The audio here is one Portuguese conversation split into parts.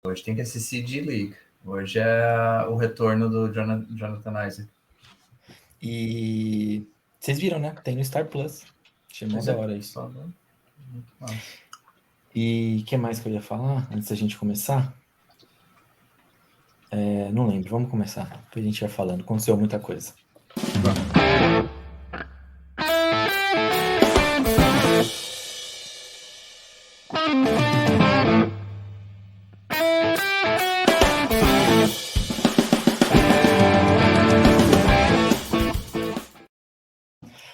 Hoje tem que assistir D-League. Hoje é o retorno do Jonathan Isaac. E vocês viram, né? Tem no Star Plus. Achei mó da hora isso. Muito massa. E o que mais que eu ia falar antes da gente começar? Não lembro, vamos começar. Depois a gente vai falando. Aconteceu muita coisa.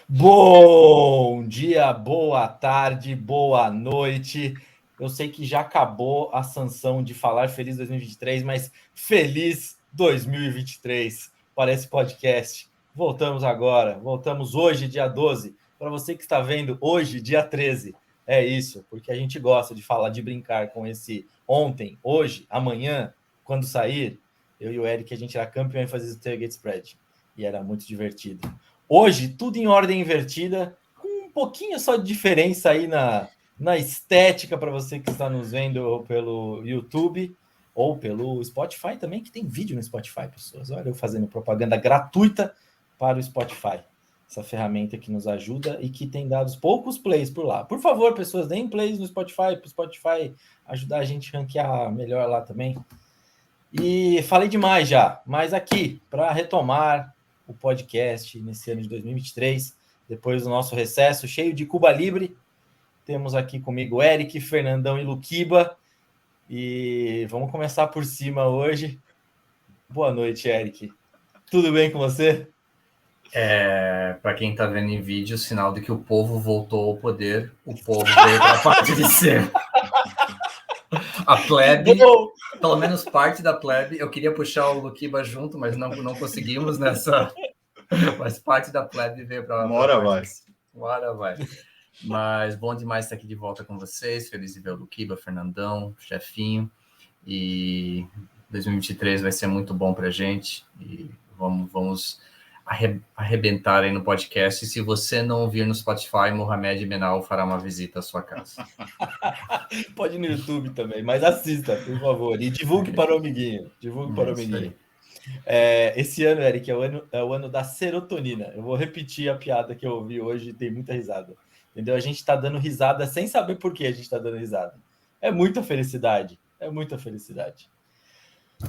Bom dia, boa tarde, boa noite. Eu sei que já acabou a sanção de falar feliz 2023, mas feliz 2023 para esse podcast. Voltamos agora, voltamos hoje, dia 12. Para você que está vendo hoje, dia 13. É isso, porque a gente gosta de falar, de brincar com esse ontem, hoje, amanhã, quando sair. Eu e o Eric, a gente era campeão em fazer o tailgate spread. E era muito divertido. Hoje, tudo em ordem invertida, com um pouquinho só de diferença aí na estética para você que está nos vendo pelo YouTube ou pelo Spotify também, que tem vídeo no Spotify, pessoas. Olha, eu fazendo propaganda gratuita para o Spotify. Essa ferramenta que nos ajuda e que tem dado poucos plays por lá. Por favor, pessoas, deem plays no Spotify, para o Spotify ajudar a gente a ranquear melhor lá também. E falei demais já, mas aqui, para retomar o podcast nesse ano de 2023, depois do nosso recesso cheio de Cuba Libre, temos aqui comigo Eric, Fernandão e Luquiba, e vamos começar por cima hoje. Boa noite, Eric. Tudo bem com você? Para quem está vendo em vídeo, sinal de que o povo voltou ao poder, o povo veio para a parte de cima. A plebe, pelo menos parte da plebe, eu queria puxar o Luquiba junto, mas não conseguimos nessa. Mas parte da plebe veio para uma hora vai. Uma hora vai. Mas bom demais estar aqui de volta com vocês. Feliz de ver o Luquiba, Fernandão, chefinho. E 2023 vai ser muito bom para a gente. E vamos arrebentar aí no podcast. E se você não ouvir no Spotify, Mohamed Benal fará uma visita à sua casa. Pode ir no YouTube também, mas assista, por favor. E divulgue para o amiguinho. Divulgue para o amiguinho. Esse ano, Eric, é o ano da serotonina. Eu vou repetir a piada que eu ouvi hoje e tem muita risada. Entendeu? A gente está dando risada sem saber por que a gente está dando risada. É muita felicidade. É muita felicidade.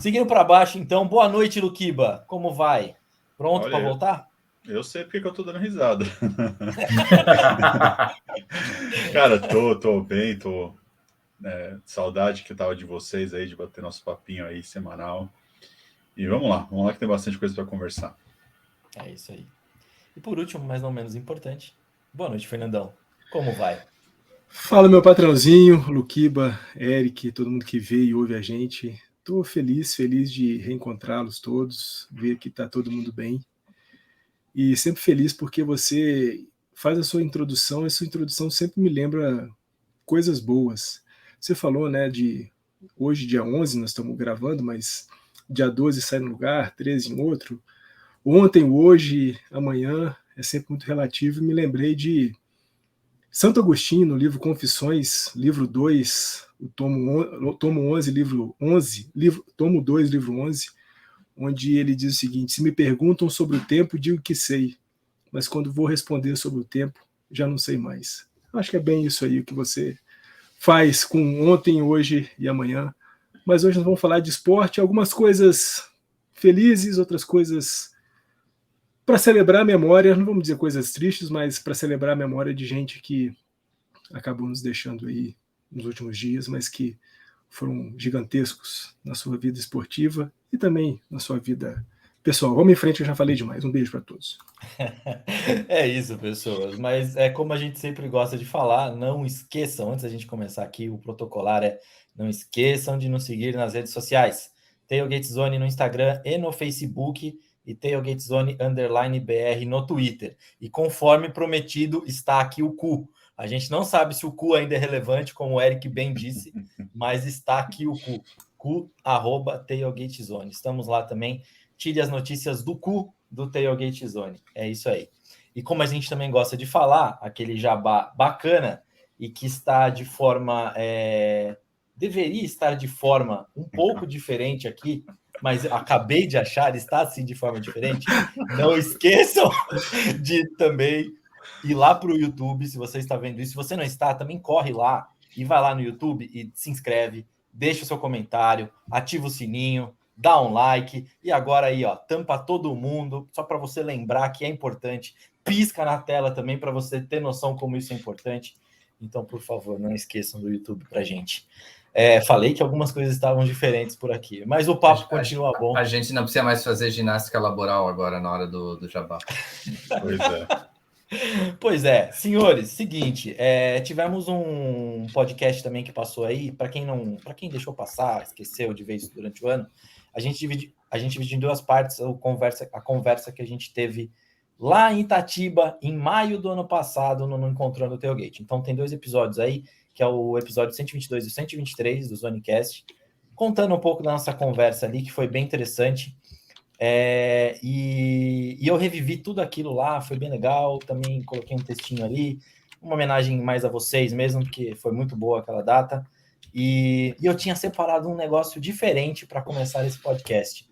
Seguindo para baixo, então. Boa noite, Luquiba. Como vai? Pronto para voltar? Eu sei porque que eu tô dando risada. Cara, tô bem, tô... saudade que eu tava de vocês aí, de bater nosso papinho aí semanal. E vamos lá que tem bastante coisa para conversar. É isso aí. E por último, mas não menos importante, boa noite, Fernandão. Como vai? Fala, meu patrãozinho, Luquiba, Eric, todo mundo que vê e ouve a gente. Estou feliz de reencontrá-los todos, ver que está todo mundo bem. E sempre feliz porque você faz a sua introdução, e a sua introdução sempre me lembra coisas boas. Você falou, né, de hoje, dia 11, nós estamos gravando, mas dia 12 sai num lugar, 13 em outro. Ontem, hoje, amanhã, é sempre muito relativo, e me lembrei de Santo Agostinho, no livro Confissões, livro 2, o tomo 11, livro 11, tomo 2, livro 11, onde ele diz o seguinte: se me perguntam sobre o tempo, digo que sei, mas quando vou responder sobre o tempo, já não sei mais. Acho que é bem isso aí que você faz com ontem, hoje e amanhã. Mas hoje nós vamos falar de esporte, algumas coisas felizes, outras coisas para celebrar a memória, não vamos dizer coisas tristes, mas para celebrar a memória de gente que acabou nos deixando aí nos últimos dias, mas que foram gigantescos na sua vida esportiva e também na sua vida pessoal. Vamos em frente, eu já falei demais. Um beijo para todos. É isso, pessoas. Mas é como a gente sempre gosta de falar, não esqueçam, antes da gente começar aqui, o protocolar não esqueçam de nos seguir nas redes sociais. Tailgate Zone no Instagram e no Facebook e Tailgate Zone _BR no Twitter. E conforme prometido, está aqui o cu. A gente não sabe se o cu ainda é relevante, como o Eric bem disse, mas está aqui o cu. Tailgate Zone. Estamos lá também. Tire as notícias do cu do Tailgate Zone. É isso aí. E como a gente também gosta de falar, aquele jabá bacana e que está de forma deveria estar de forma um pouco diferente aqui, mas acabei de achar, está assim de forma diferente. Não esqueçam de também ir lá para o YouTube, se você está vendo isso. Se você não está, também corre lá e vai lá no YouTube e se inscreve, deixa o seu comentário, ativa o sininho, dá um like. E agora aí, ó, tampa todo mundo, só para você lembrar que é importante. Pisca na tela também para você ter noção como isso é importante. Então, por favor, não esqueçam do YouTube para gente. Falei que algumas coisas estavam diferentes por aqui, mas o papo continua bom. A gente não precisa mais fazer ginástica laboral agora na hora do jabá. Pois é. Pois é, senhores, seguinte, tivemos um podcast também que passou aí, para quem deixou passar, esqueceu de ver isso durante o ano, a gente divide em duas partes a conversa que a gente teve lá em Itatiba, em maio do ano passado, no Encontrando o Tailgate. Então tem 2 episódios aí, que é o episódio 122 e 123 do Zonecast, contando um pouco da nossa conversa ali, que foi bem interessante. E eu revivi tudo aquilo lá, foi bem legal. Também coloquei um textinho ali, uma homenagem mais a vocês mesmo, porque foi muito boa aquela data. E eu tinha separado um negócio diferente para começar esse podcast.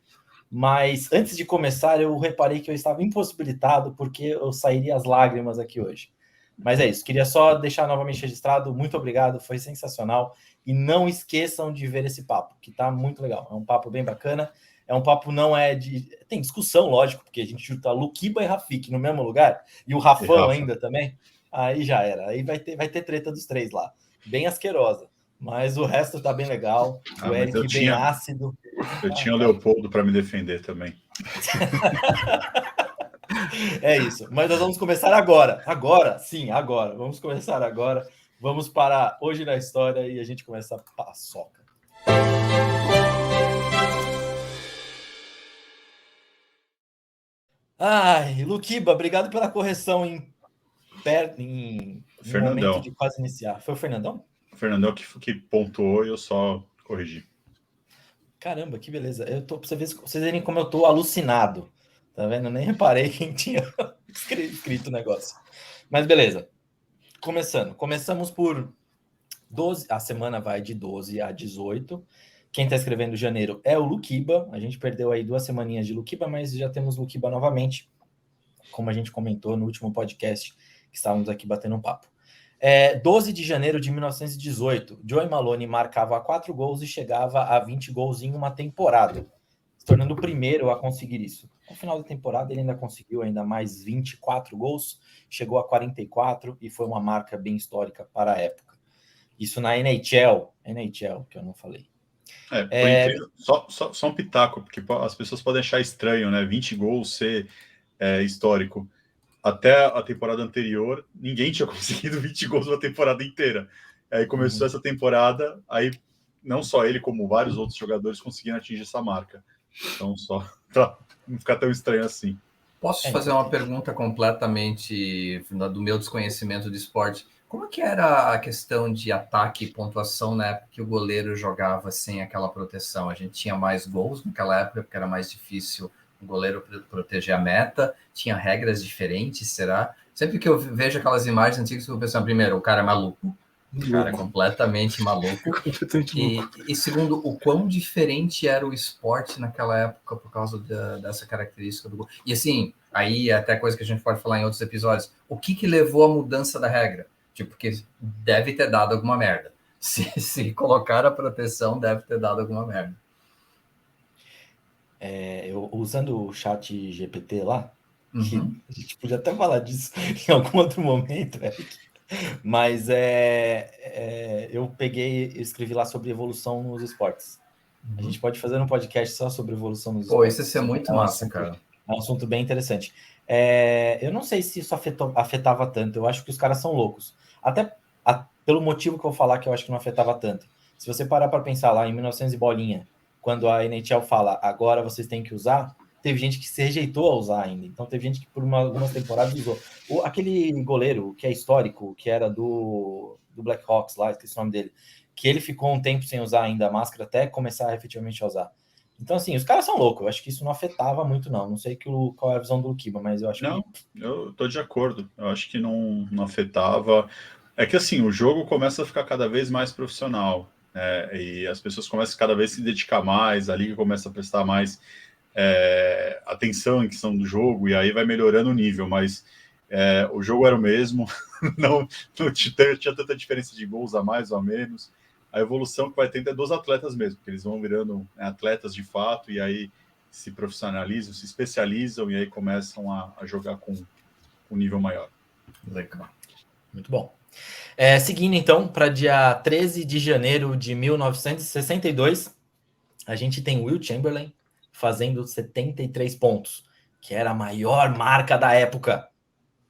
Mas antes de começar, eu reparei que eu estava impossibilitado, porque eu sairia as lágrimas aqui hoje. Mas é isso, queria só deixar novamente registrado. Muito obrigado, foi sensacional. E não esqueçam de ver esse papo, que tá muito legal. É um papo bem bacana. É um papo, não é de... Tem discussão, lógico, porque a gente chuta Luquiba e Rafik no mesmo lugar, e o Rafão ainda também. Aí já era. Aí vai ter treta dos 3 lá. Bem asquerosa. Mas o resto tá bem legal. O Eric bem ácido. Eu tinha o Leopoldo para me defender também. É isso. Mas nós vamos começar agora. Agora, sim, agora. Vamos começar agora. Vamos para Hoje na História e a gente começa a paçoca. Ai, Luquiba, obrigado pela correção em momento de quase iniciar. Foi o Fernandão? O Fernandão que pontuou e eu só corrigi. Caramba, que beleza. Eu tô, pra vocês verem como eu tô alucinado. Tá vendo? Eu nem reparei quem tinha escrito o negócio. Mas beleza. Começamos por 12. A semana vai de 12 a 18. Quem está escrevendo janeiro é o Luquiba. A gente perdeu aí 2 semaninhas de Luquiba, mas já temos Luquiba novamente, como a gente comentou no último podcast que estávamos aqui batendo um papo. 12 de janeiro de 1918, Joey Maloney marcava 4 gols e chegava a 20 gols em uma temporada, se tornando o primeiro a conseguir isso. No final da temporada ele ainda conseguiu ainda mais 24 gols, chegou a 44 e foi uma marca bem histórica para a época. Isso na NHL, que eu não falei. Só um pitaco, porque as pessoas podem achar estranho, né? 20 gols ser histórico. Até a temporada anterior, ninguém tinha conseguido 20 gols uma temporada inteira. Aí começou essa temporada, aí não só ele, como vários outros jogadores conseguiram atingir essa marca. Então, só para não ficar tão estranho assim. Posso fazer uma pergunta completamente do meu desconhecimento de esporte? Como que era a questão de ataque e pontuação na época que o goleiro jogava sem aquela proteção? A gente tinha mais gols naquela época, porque era mais difícil o goleiro proteger a meta? Tinha regras diferentes, será? Sempre que eu vejo aquelas imagens antigas, eu penso, primeiro, o cara é maluco. O cara é completamente maluco. E segundo, o quão diferente era o esporte naquela época por causa dessa característica do gol. E assim, aí até coisa que a gente pode falar em outros episódios. O que levou à mudança da regra? Tipo, porque deve ter dado alguma merda. Se colocar a proteção, deve ter dado alguma merda. Eu usando o chat GPT lá, que a gente podia até falar disso em algum outro momento, Eric. Mas eu escrevi lá sobre evolução nos esportes. A gente pode fazer um podcast só sobre evolução nos esportes. Isso ia ser muito massa, cara. É um assunto bem interessante. Eu não sei se isso afetava tanto. Eu acho que os caras são loucos. Até pelo motivo que eu vou falar que eu acho que não afetava tanto. Se você parar para pensar lá em 1900 e bolinha, quando a NHL fala agora vocês têm que usar, teve gente que se rejeitou a usar ainda. Então teve gente que por algumas temporadas usou. Aquele goleiro que é histórico, que era do Blackhawks lá, esqueci o nome dele, que ele ficou um tempo sem usar ainda a máscara até começar efetivamente a usar. Então, assim, os caras são loucos. Eu acho que isso não afetava muito, não. Não sei qual é a visão do Luquiba, mas eu acho que... Não, eu tô de acordo. Eu acho que não afetava. É que, assim, o jogo começa a ficar cada vez mais profissional. E as pessoas começam cada vez a se dedicar mais, a liga começa a prestar mais atenção em questão do jogo, e aí vai melhorando o nível, mas o jogo era o mesmo, não tinha tanta diferença de gols a mais ou a menos. A evolução que vai tendo é dos atletas mesmo, que eles vão virando atletas de fato, e aí se profissionalizam, se especializam, e aí começam a jogar com um nível maior. Legal. Muito bom. Seguindo, então, para dia 13 de janeiro de 1962, a gente tem Will Chamberlain fazendo 73 pontos, que era a maior marca da época.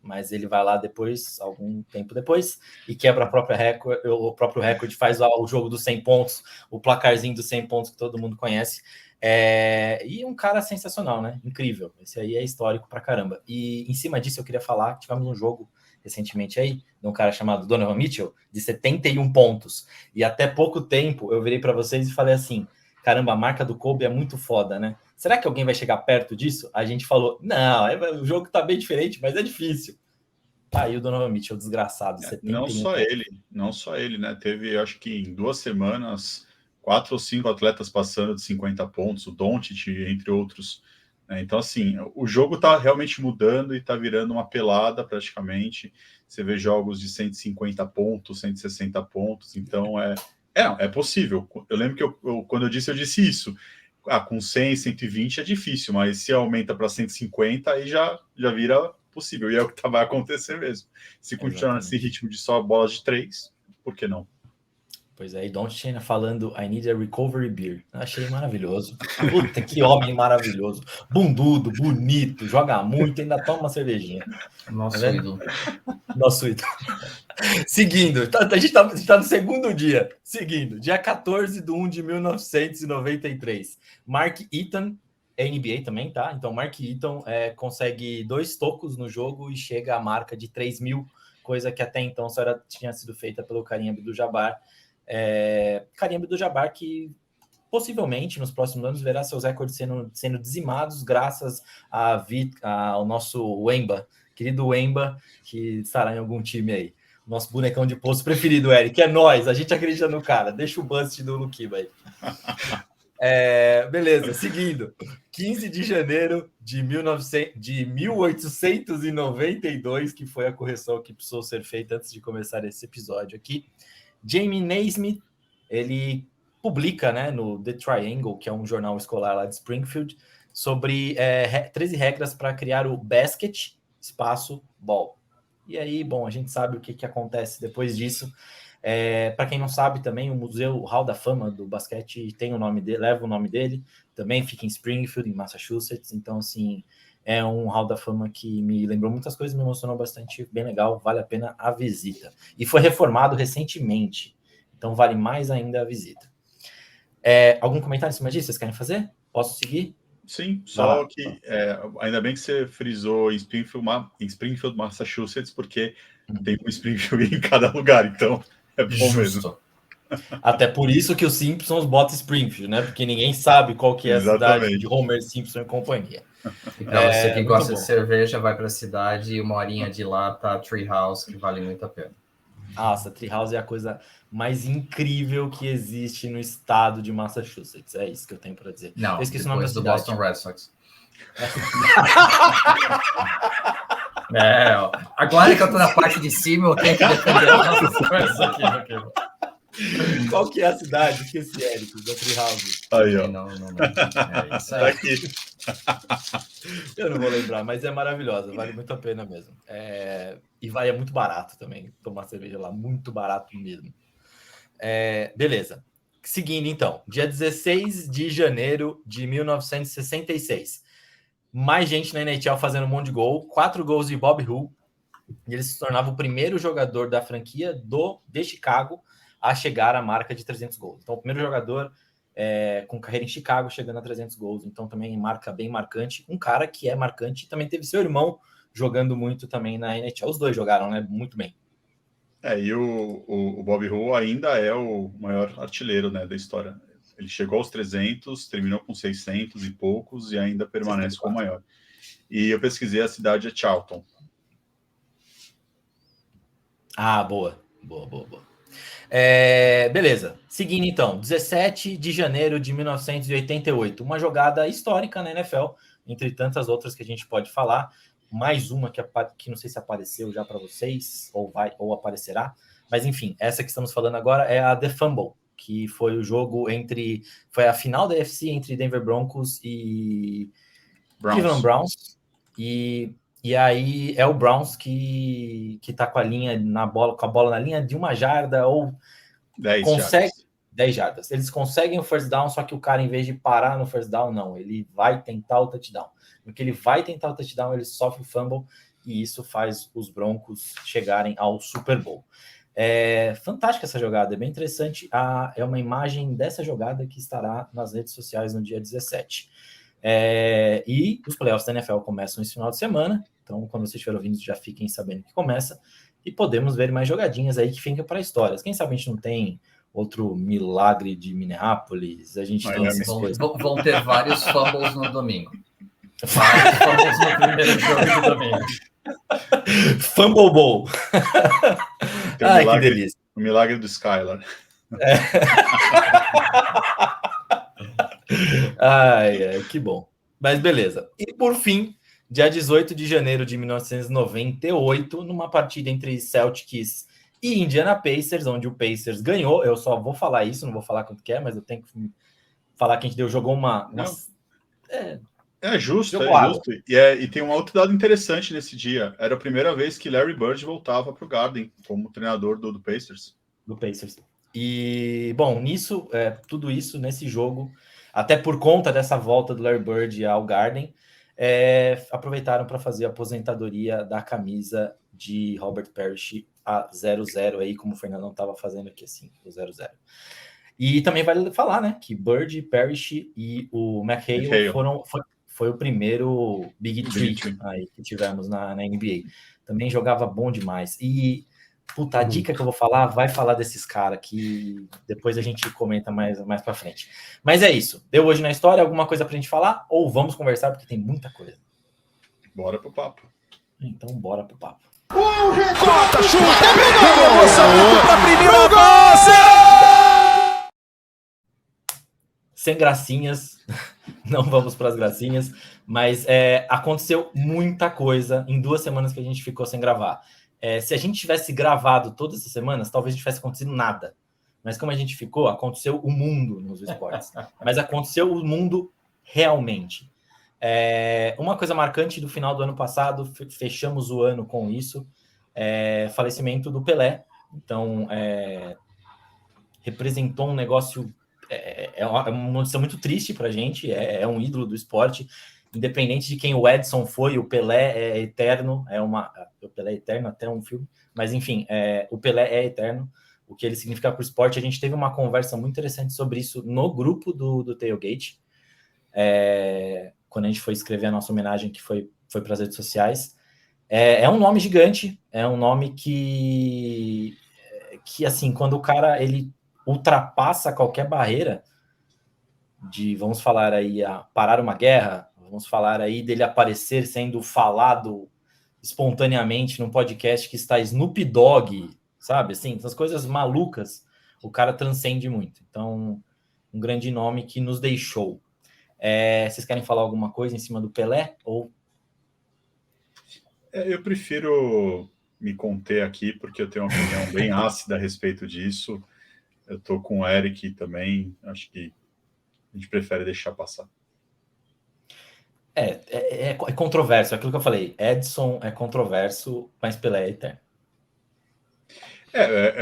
Mas ele vai lá depois, algum tempo depois, e quebra o próprio recorde, faz o jogo dos 100 pontos, o placarzinho dos 100 pontos que todo mundo conhece. E um cara sensacional, né? Incrível. Esse aí é histórico pra caramba. E em cima disso eu queria falar, tivemos um jogo recentemente aí, de um cara chamado Donovan Mitchell, de 71 pontos. E até pouco tempo eu virei para vocês e falei assim, caramba, a marca do Kobe é muito foda, né? Será que alguém vai chegar perto disso? A gente falou, não, o jogo tá bem diferente, mas é difícil. Aí o Donovan Mitchell, desgraçado, 71 Não só ele, né? Teve, acho que em 2 semanas, 4 ou 5 atletas passando de 50 pontos, o Doncic, entre outros. Então, assim, o jogo tá realmente mudando e tá virando uma pelada praticamente. Você vê jogos de 150 pontos, 160 pontos, então é possível. Eu lembro que quando eu disse isso. Com 100, 120 é difícil, mas se aumenta para 150, aí já vira possível. E é o que vai acontecer mesmo. Se continuar nesse ritmo de só bolas de 3, por que não? Pois é, e Doncic falando I need a recovery beer. Achei maravilhoso. Puta, que homem maravilhoso. Bundudo, bonito, joga muito, ainda toma uma cervejinha. Nosso ídolo. Nosso ídolo. Seguindo, a gente tá no segundo dia. Seguindo, dia 14/1 de 1993. Mark Eaton, NBA também, tá? Então, Mark Eaton consegue 2 tocos no jogo e chega à marca de 3.000, coisa que até então só tinha sido feita pelo Kareem Abdul-Jabbar. Kareem Abdul-Jabbar que possivelmente nos próximos anos verá seus recordes sendo dizimados graças ao nosso Wemba, querido Wemba, que estará em algum time aí. Nosso bonecão de poço preferido, Eric, é nós, a gente acredita no cara. Deixa o bust do Lukiba aí. Beleza, seguindo. 15 de janeiro de 1892, que foi a correção que precisou ser feita antes de começar esse episódio aqui. Jamie Naismith, ele publica, né, no The Triangle, que é um jornal escolar lá de Springfield, sobre 13 regras para criar o basket espaço ball. E aí, bom, a gente sabe o que acontece depois disso. Para quem não sabe também, o Museu Hall da Fama do basquete tem o nome dele, leva o nome dele, também fica em Springfield, em Massachusetts. Então, assim, é um Hall da Fama que me lembrou muitas coisas, me emocionou bastante, bem legal, vale a pena a visita. E foi reformado recentemente, então vale mais ainda a visita. Algum comentário em cima disso? Vocês querem fazer? Posso seguir? Sim, só que ainda bem que você frisou em Springfield, Massachusetts, porque tem um Springfield em cada lugar, então é bom mesmo. Até por isso que os Simpsons botam Springfield, né? Porque ninguém sabe qual que é a cidade de Homer Simpson e companhia. E para você que gosta de cerveja, vai para a cidade e 1 horinha de lá tá Treehouse, que vale muito a pena. Nossa, Treehouse é a coisa mais incrível que existe no estado de Massachusetts. É isso que eu tenho para dizer. Não, eu esqueci depois o nome da do cidade. Boston Red Sox. Agora que eu tô na parte de cima, eu tenho que defender as nossas coisas aqui. Qual que é a cidade? Esqueci, Eric, da Treehouse. Aí, ó. Não. É isso aí. Aqui. Eu não vou lembrar, mas é maravilhosa, vale muito a pena mesmo. E é muito barato também tomar cerveja lá, muito barato mesmo. Beleza. Seguindo, então, dia 16 de janeiro de 1966. Mais gente na NHL fazendo um monte de gol, 4 gols de Bob Hull, e ele se tornava o primeiro jogador da franquia de Chicago a chegar à marca de 300 gols. Então, o primeiro jogador com carreira em Chicago chegando a 300 gols. Então, também marca bem marcante. Um cara que é marcante também teve seu irmão jogando muito também na NHL. Os dois jogaram, né? Muito bem. E o Bob Hull ainda é o maior artilheiro, né, da história. Ele chegou aos 300, terminou com 600 e poucos e ainda permanece como o maior. E eu pesquisei, a cidade é Charlton. Boa. Beleza. Seguindo então, 17 de janeiro de 1988, uma jogada histórica na NFL, entre tantas outras que a gente pode falar. Mais uma que não sei se apareceu já para vocês, ou aparecerá, mas enfim, essa que estamos falando agora é a The Fumble, que foi o jogo foi a final da AFC entre Denver Broncos e Cleveland Browns, e aí é o Browns que tá com a bola na linha de 1 jarda ou 10 jardas. Eles conseguem o first down, só que o cara, em vez de parar no first down, não, ele vai tentar o touchdown. Porque ele vai tentar o touchdown, ele sofre o fumble, e isso faz os Broncos chegarem ao Super Bowl. Fantástica essa jogada, é bem interessante. É uma imagem dessa jogada que estará nas redes sociais no dia 17. E os playoffs da NFL começam esse final de semana, então quando vocês estiverem ouvindo, já fiquem sabendo que começa, e podemos ver mais jogadinhas aí que ficam para histórias. Quem sabe a gente não tem outro milagre de Minneapolis, a gente tem essas coisas. Vão ter vários fumbles no domingo. Vários fumbles no primeiro jogo de domingo. Fumble Bowl. Ai, que delícia. O milagre do Skylar. Que bom. Mas beleza. E por fim, dia 18 de janeiro de 1998, numa partida entre Celtics e Indiana Pacers, onde o Pacers ganhou. Eu só vou falar isso, não vou falar quanto que é, mas eu tenho que falar que a gente jogou uma... É justo. E tem um outro dado interessante nesse dia. Era a primeira vez que Larry Bird voltava para o Garden como treinador do Pacers. Do Pacers. E, bom, tudo isso nesse jogo, até por conta dessa volta do Larry Bird ao Garden, aproveitaram para fazer a aposentadoria da camisa de Robert Parrish a 0-0, aí, como o Fernandão estava fazendo aqui, assim, o 0-0. E também vale falar, né, que Bird, Parrish e o McHale foi o primeiro Big Three aí que tivemos na NBA. Também jogava bom demais. E, puta, a dica que eu vou falar, vai falar desses caras que depois a gente comenta mais pra frente. Mas é isso. Deu hoje na história alguma coisa pra gente falar? Ou vamos conversar, porque tem muita coisa. Bora pro papo. Então, bora pro papo. Corta, chuta, pra primeira gol! Sem gracinhas, não vamos para as gracinhas, mas aconteceu muita coisa em 2 semanas que a gente ficou sem gravar. Se a gente tivesse gravado todas essas semanas, talvez não tivesse acontecido nada. Mas como a gente ficou, aconteceu o mundo nos esportes. Mas aconteceu o mundo realmente. Uma coisa marcante do final do ano passado, fechamos o ano com isso, falecimento do Pelé. Então, representou um negócio... É uma notícia muito triste para a gente, é um ídolo do esporte, independente de quem o Edson foi, o Pelé é eterno, o Pelé é eterno até um filme, mas enfim, o Pelé é eterno, o que ele significa para o esporte. A gente teve uma conversa muito interessante sobre isso no grupo do Tailgate, quando a gente foi escrever a nossa homenagem, que foi para as redes sociais. É um nome gigante, é um nome que assim, quando o cara, ele ultrapassa qualquer barreira vamos falar aí, parar uma guerra, vamos falar aí dele aparecer sendo falado espontaneamente num podcast que está Snoop Dogg, sabe? Assim, essas coisas malucas, o cara transcende muito. Então, um grande nome que nos deixou. Vocês querem falar alguma coisa em cima do Pelé? Ou... Eu prefiro me conter aqui, porque eu tenho uma opinião bem ácida a respeito disso. Eu tô com o Eric também, acho que a gente prefere deixar passar. É controverso, aquilo que eu falei. Edson é controverso, mas Pelé é eterno.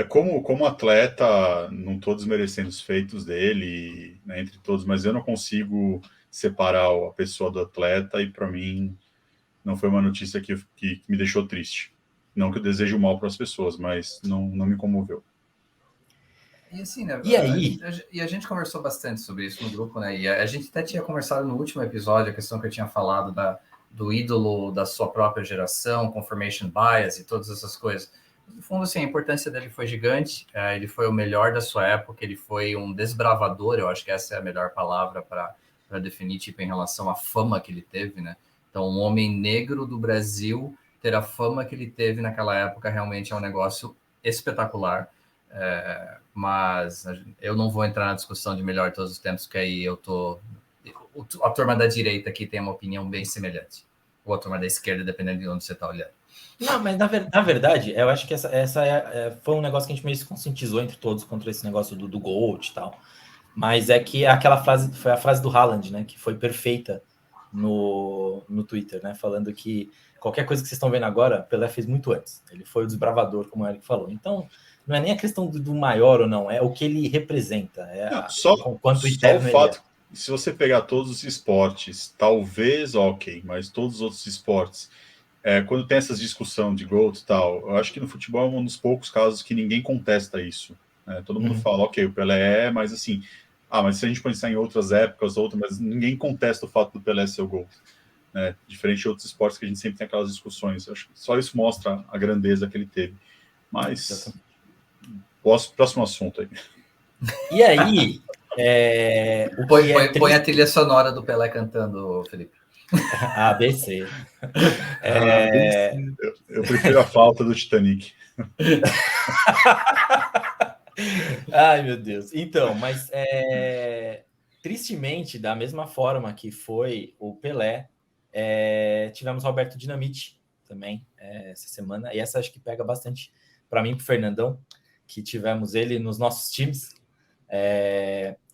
Como atleta, não estou desmerecendo os feitos dele, né, entre todos, mas eu não consigo separar a pessoa do atleta, e para mim não foi uma notícia que me deixou triste. Não que eu desejo mal para as pessoas, mas não me comoveu. E assim, né? E aí? A gente conversou bastante sobre isso no grupo, né? E a gente até tinha conversado no último episódio, a questão que eu tinha falado do ídolo da sua própria geração, confirmation bias e todas essas coisas. No fundo, assim, a importância dele foi gigante. Ele foi o melhor da sua época, ele foi um desbravador, eu acho que essa é a melhor palavra para definir, tipo, em relação à fama que ele teve, né? Então, um homem negro do Brasil ter a fama que ele teve naquela época realmente é um negócio espetacular. Mas eu não vou entrar na discussão de melhor de todos os tempos, porque aí a turma da direita aqui tem uma opinião bem semelhante, ou a turma da esquerda, dependendo de onde você está olhando. Não, mas na verdade, eu acho que essa foi um negócio que a gente meio se conscientizou entre todos contra esse negócio do GOAT e tal. Mas é que aquela frase foi a frase do Haaland, né? Que foi perfeita no Twitter, né? Falando que qualquer coisa que vocês estão vendo agora, Pelé fez muito antes. Ele foi o desbravador, como o Eric falou. Então, não é nem a questão do maior ou não, é o que ele representa. Só o fato, se você pegar todos os esportes, talvez, mas todos os outros esportes, quando tem essa discussão de GOAT e tal, eu acho que no futebol é um dos poucos casos que ninguém contesta isso. Todo mundo fala, ok, o Pelé mas assim, mas se a gente pensar em outras épocas, mas ninguém contesta o fato do Pelé ser o GOAT. Diferente de outros esportes que a gente sempre tem aquelas discussões. Eu acho que só isso mostra a grandeza que ele teve. Mas, próximo assunto aí. E aí... Põe a trilha sonora do Pelé cantando, Felipe. ABC. Eu prefiro a falta do Titanic. Ai, meu Deus. Então, mas tristemente, da mesma forma que foi o Pelé, tivemos Roberto Dinamite também essa semana, e essa acho que pega bastante para mim e para o Fernandão, que tivemos ele nos nossos times,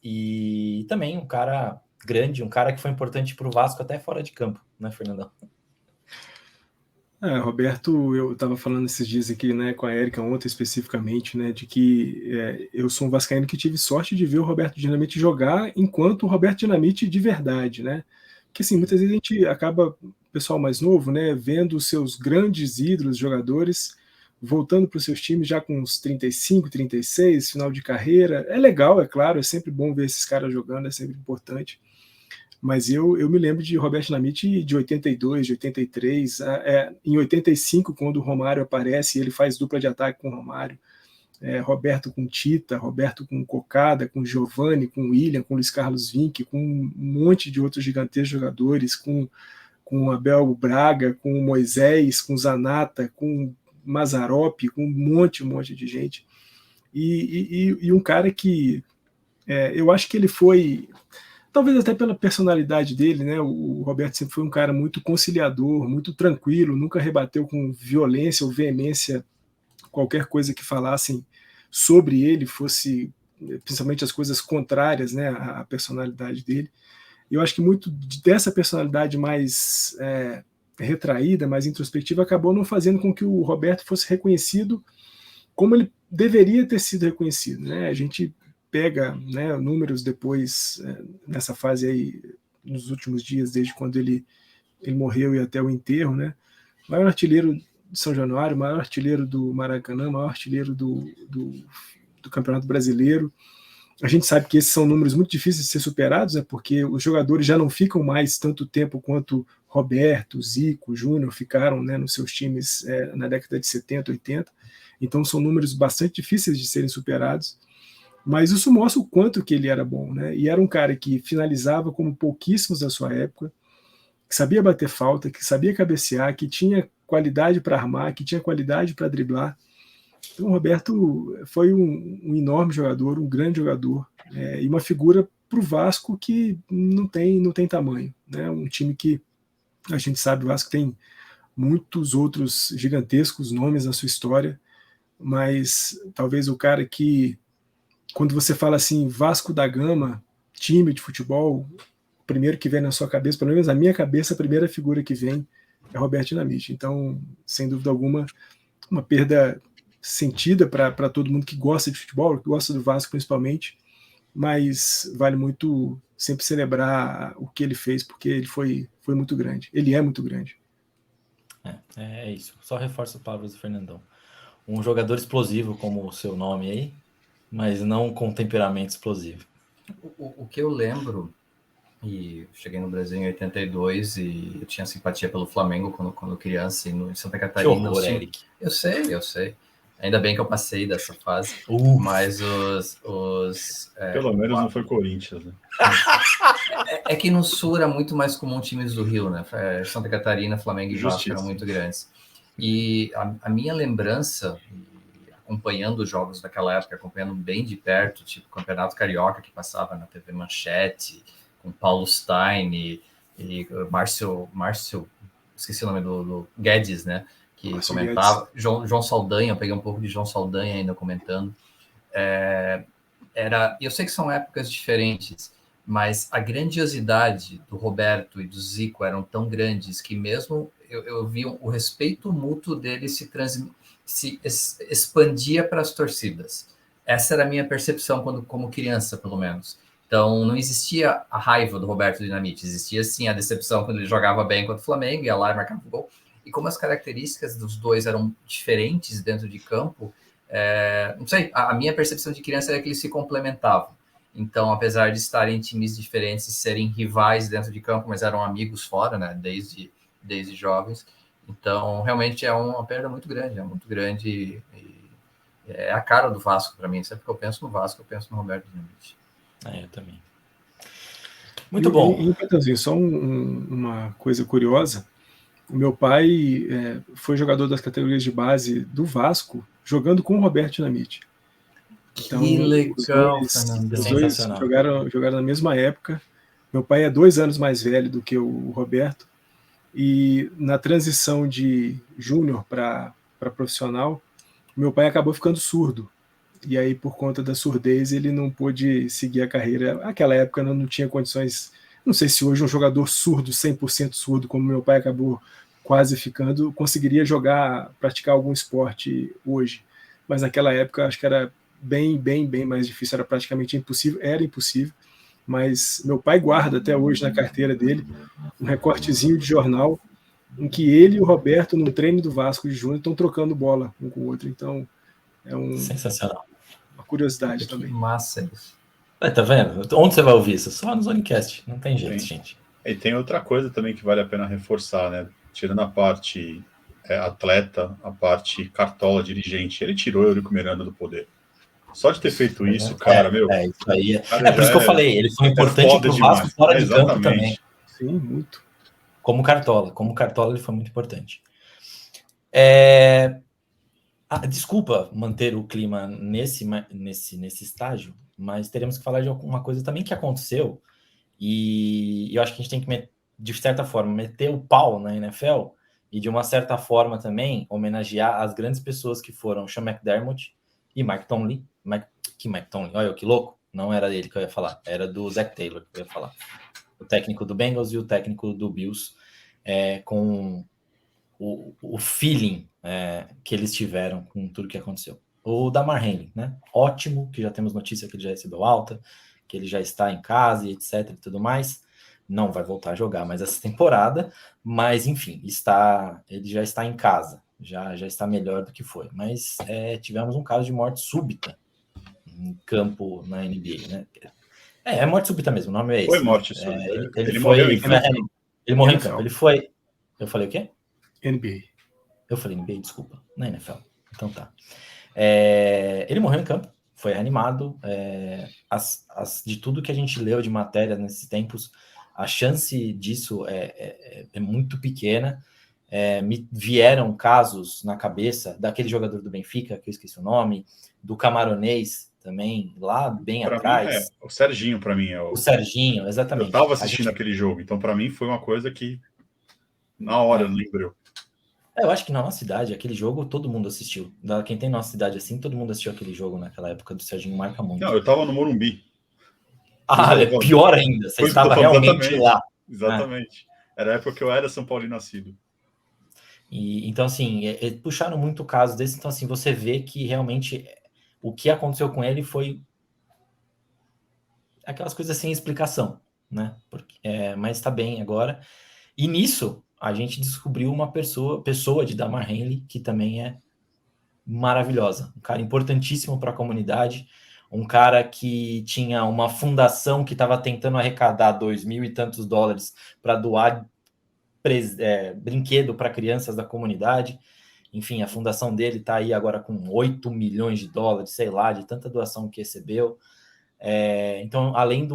e também um cara grande, um cara que foi importante para o Vasco até fora de campo, né, Fernandão? Roberto, eu estava falando esses dias aqui, né, com a Érica ontem especificamente, né, de que eu sou um vascaíno que tive sorte de ver o Roberto Dinamite jogar enquanto o Roberto Dinamite de verdade, né? Porque assim, muitas vezes a gente acaba, pessoal mais novo, né, vendo os seus grandes ídolos, jogadores, voltando para os seus times já com uns 35, 36, final de carreira. É legal, é claro, é sempre bom ver esses caras jogando, é sempre importante. Mas eu me lembro de Roberto Dinamite de 82, de 83, em 85, quando o Romário aparece, ele faz dupla de ataque com o Romário, Roberto com Tita, Roberto com Cocada, com Giovani, com William, com Luiz Carlos Vinck, com um monte de outros gigantescos jogadores, com Abel Braga, com Moisés, com Zanata, com Mazzaropi, com um monte de gente. E um cara que eu acho que ele foi... Talvez até pela personalidade dele, né? O Roberto sempre foi um cara muito conciliador, muito tranquilo, nunca rebateu com violência ou veemência qualquer coisa que falassem sobre ele, fosse principalmente as coisas contrárias, né, à personalidade dele. Eu acho que muito dessa personalidade mais retraída, mais introspectiva, acabou não fazendo com que o Roberto fosse reconhecido como ele deveria ter sido reconhecido, né? A gente pega, né, números depois, nessa fase aí, nos últimos dias, desde quando ele morreu e até o enterro, né? Maior artilheiro de São Januário, maior artilheiro do Maracanã, maior artilheiro do Campeonato Brasileiro. A gente sabe que esses são números muito difíceis de ser superados, porque os jogadores já não ficam mais tanto tempo quanto Roberto, Zico, Júnior ficaram, né, nos seus times na década de 70, 80. Então são números bastante difíceis de serem superados. Mas isso mostra o quanto que ele era bom, né? E era um cara que finalizava como pouquíssimos da sua época, que sabia bater falta, que sabia cabecear, que tinha qualidade para armar, que tinha qualidade para driblar. Então o Roberto foi um enorme jogador, um grande jogador, e uma figura para o Vasco que não tem tamanho, né? Um time que a gente sabe, o Vasco tem muitos outros gigantescos nomes na sua história, mas talvez o cara que, quando você fala assim, Vasco da Gama, time de futebol, o primeiro que vem na sua cabeça, pelo menos na minha cabeça, a primeira figura que vem é Roberto Dinamite. Então, sem dúvida alguma, uma perda sentida para todo mundo que gosta de futebol, que gosta do Vasco principalmente, mas vale muito sempre celebrar o que ele fez, porque ele foi muito grande. Ele é muito grande. É isso. Só reforço as palavras do Fernandão. Um jogador explosivo, como o seu nome aí, mas não com temperamento explosivo. O que eu lembro, e cheguei no Brasil em 82 e eu tinha simpatia pelo Flamengo quando criança, em Santa Catarina. Que horror, Eric. Eu sei. Ainda bem que eu passei dessa fase. Mas pelo menos não foi Corinthians, né? É que no Sul era muito mais comum times do Rio, né? Santa Catarina, Flamengo e Vasco eram muito grandes. E a minha lembrança, acompanhando os jogos daquela época, acompanhando bem de perto, tipo o Campeonato Carioca que passava na TV Manchete, com Paulo Stein e Márcio, esqueci o nome do Guedes, né? Que Márcio comentava. João Saldanha, eu peguei um pouco de João Saldanha ainda comentando. Eu sei que são épocas diferentes, mas a grandiosidade do Roberto e do Zico eram tão grandes que mesmo eu vi o respeito mútuo deles se expandia para as torcidas. Essa era a minha percepção como criança, pelo menos. Então, não existia a raiva do Roberto Dinamite, existia, sim, a decepção quando ele jogava bem contra o Flamengo, ia lá e marcava o gol. E como as características dos dois eram diferentes dentro de campo, não sei, a minha percepção de criança era que eles se complementavam. Então, apesar de estarem em times diferentes e serem rivais dentro de campo, mas eram amigos fora, né, desde jovens. Então, realmente é uma perda muito grande, e é a cara do Vasco para mim. Sempre que eu penso no Vasco, eu penso no Roberto Dinamite. Eu também. Muito bom. E Patanzinho, só uma coisa curiosa. O meu pai foi jogador das categorias de base do Vasco, jogando com o Roberto Dinamite. Então, que legal, os dois jogaram na mesma época. Meu pai é 2 anos mais velho do que o Roberto. E na transição de júnior para profissional, meu pai acabou ficando surdo. E aí, por conta da surdez, ele não pôde seguir a carreira. Naquela época não tinha condições. Não sei se hoje um jogador surdo, 100% surdo, como meu pai acabou quase ficando, conseguiria praticar algum esporte hoje. Mas naquela época acho que era bem mais difícil, era praticamente impossível, era impossível. Mas meu pai guarda até hoje na carteira dele um recortezinho de jornal em que ele e o Roberto, num treino do Vasco de Júnior, estão trocando bola um com o outro. Então, sensacional. Uma curiosidade que também. Massa isso. Tá vendo? Onde você vai ouvir isso? Só no Zonecast. Não tem jeito, gente. E tem outra coisa também que vale a pena reforçar, né? Tirando a parte atleta, a parte cartola, dirigente, ele tirou o Eurico Miranda do poder. Só de ter feito isso, cara, meu. Isso aí. Por isso que eu falei, ele foi importante pro Vasco fora de campo também. Sim, muito. Como cartola ele foi muito importante. Desculpa manter o clima nesse estágio, mas teremos que falar de alguma coisa também que aconteceu, e eu acho que a gente tem que, de certa forma, meter o pau na NFL e, de uma certa forma, também homenagear as grandes pessoas que foram Sean McDermott e Mike Tomlin. Mike Tomlin, olha que louco, não era dele que eu ia falar, era do Zach Taylor que eu ia falar. O técnico do Bengals e o técnico do Bills, com o feeling que eles tiveram com tudo que aconteceu. O Damar Hamlin, né? Ótimo, que já temos notícia que ele já recebeu alta, que ele já está em casa e etc e tudo mais. Não vai voltar a jogar mais essa temporada, mas enfim, ele já está em casa, já está melhor do que foi. Mas tivemos um caso de morte súbita em campo na NBA, né? É morte súbita mesmo, o nome é esse. Foi morte súbita. Ele morreu em campo. Ele morreu em campo. Ele foi... Eu falei o quê? NBA. Eu falei NBA, desculpa. Na NFL. Então tá. Ele morreu em campo, foi reanimado. De tudo que a gente leu de matéria nesses tempos, a chance disso é muito pequena. Me vieram casos na cabeça daquele jogador do Benfica, que eu esqueci o nome, do camaronês também, lá bem pra atrás. Mim, o Serginho, para mim. O Serginho, exatamente. Eu estava assistindo aquele jogo, então para mim foi uma coisa que na hora eu lembro. Eu acho que na nossa cidade, aquele jogo, todo mundo assistiu. Quem tem nossa cidade assim, todo mundo assistiu aquele jogo naquela época do Serginho, marca muito. Não, eu estava no Morumbi. Pior ainda, você estava realmente lá. Exatamente. Era a época que eu era São Paulino nascido. Então, assim, puxaram muito caso desse, então, assim, você vê que realmente o que aconteceu com ele foi aquelas coisas sem explicação, né? Mas tá bem agora. E nisso, a gente descobriu uma pessoa de Damar Hamlin, que também é maravilhosa. Um cara importantíssimo para a comunidade, um cara que tinha uma fundação que estava tentando arrecadar $2.000 e tantos para doar brinquedo para crianças da comunidade. Enfim, a fundação dele está aí agora com $8 milhões, sei lá, de tanta doação que recebeu. Então, além de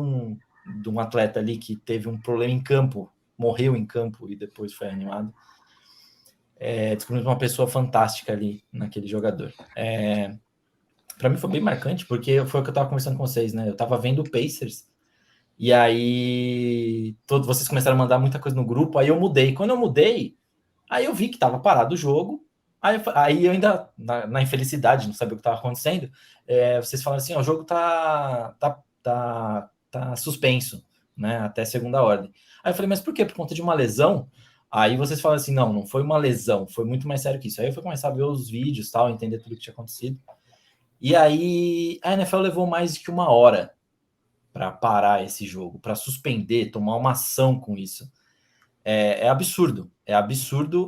um atleta ali que teve um problema em campo, morreu em campo e depois foi animado, descobrimos uma pessoa fantástica ali naquele jogador. para mim foi bem marcante, porque foi o que eu tava conversando com vocês, né? Eu tava vendo o Pacers, e aí todos vocês começaram a mandar muita coisa no grupo, aí eu mudei. Quando eu mudei, aí eu vi que tava parado o jogo, aí eu ainda, na infelicidade, não sabia o que tava acontecendo, vocês falaram assim, ó, o jogo tá suspenso, né? Até segunda ordem. Aí eu falei, mas por quê? Por conta de uma lesão? Aí vocês falam assim, não foi uma lesão, foi muito mais sério que isso. Aí eu fui começar a ver os vídeos, tal, entender tudo que tinha acontecido. E aí a NFL levou mais de uma hora para parar esse jogo, para suspender, tomar uma ação com isso. É absurdo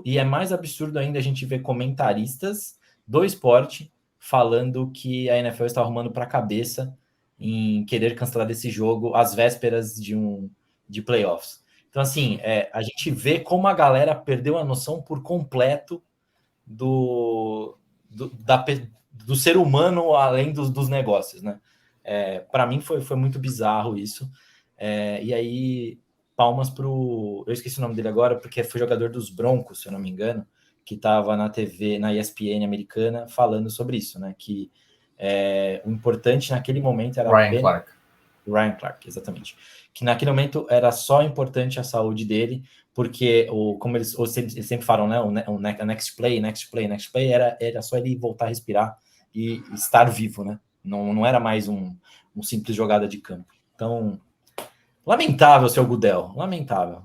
e é mais absurdo ainda a gente ver comentaristas do esporte falando que a NFL está arrumando para a cabeça em querer cancelar esse jogo às vésperas de playoffs. Então, assim, a gente vê como a galera perdeu a noção por completo do ser humano além dos negócios, né? Para mim foi muito bizarro isso. E aí, palmas pro... Eu esqueci o nome dele agora, porque foi jogador dos Broncos, se eu não me engano, que estava na TV, na ESPN americana, falando sobre isso, né? Que o importante naquele momento era Ryan Clark, exatamente. Que naquele momento era só importante a saúde dele, porque, como eles sempre falam, né? O next play era só ele voltar a respirar e estar vivo, né? Não era mais um simples jogada de campo. Então, lamentável, seu Goodell. Lamentável.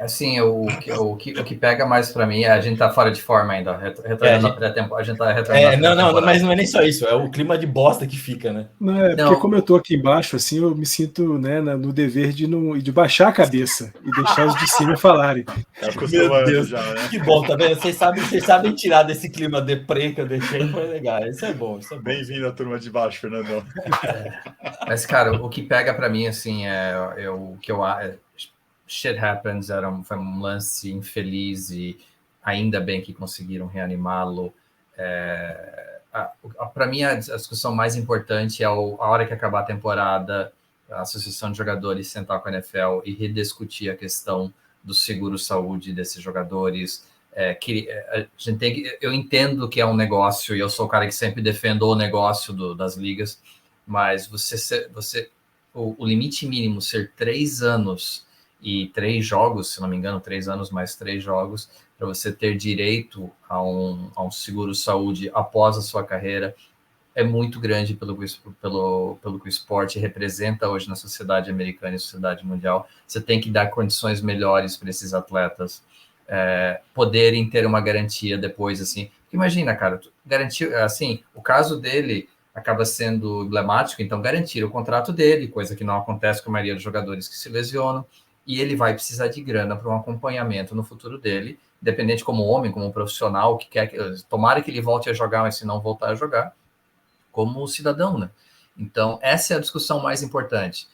Assim, o que pega mais para mim, a gente tá fora de forma ainda, retornando a gente tá retornando. Não, mas não é nem só isso, é o clima de bosta que fica, né? Porque como eu tô aqui embaixo, assim, eu me sinto, né, no dever de baixar a cabeça e deixar os de cima falarem. Meu Deus, já, né? Que bom, tá vendo? Vocês sabem tirar desse clima deprê que eu deixei, foi legal, isso é bom. Bem-vindo à turma de baixo, Fernandão. Mas, cara, o que pega para mim, assim, o que eu acho... Shit happens, foi um lance infeliz e ainda bem que conseguiram reanimá-lo. Para mim, a discussão mais importante é a hora que acabar a temporada, a Associação de Jogadores sentar com a NFL e rediscutir a questão do seguro-saúde desses jogadores. Eu entendo que é um negócio e eu sou o cara que sempre defendo o negócio das ligas, mas o limite mínimo ser 3 anos e 3 jogos, se não me engano, 3 anos mais 3 jogos, para você ter direito a um seguro-saúde após a sua carreira, é muito grande pelo que o esporte representa hoje na sociedade americana e sociedade mundial. Você tem que dar condições melhores para esses atletas poderem ter uma garantia depois, assim. Imagina, cara, garantir, assim, o caso dele acaba sendo emblemático, então garantir o contrato dele, coisa que não acontece com a maioria dos jogadores que se lesionam, e ele vai precisar de grana para um acompanhamento no futuro dele, independente como homem, como profissional, que quer tomara que ele volte a jogar, mas se não voltar a jogar, como cidadão, né? Então, essa é a discussão mais importante.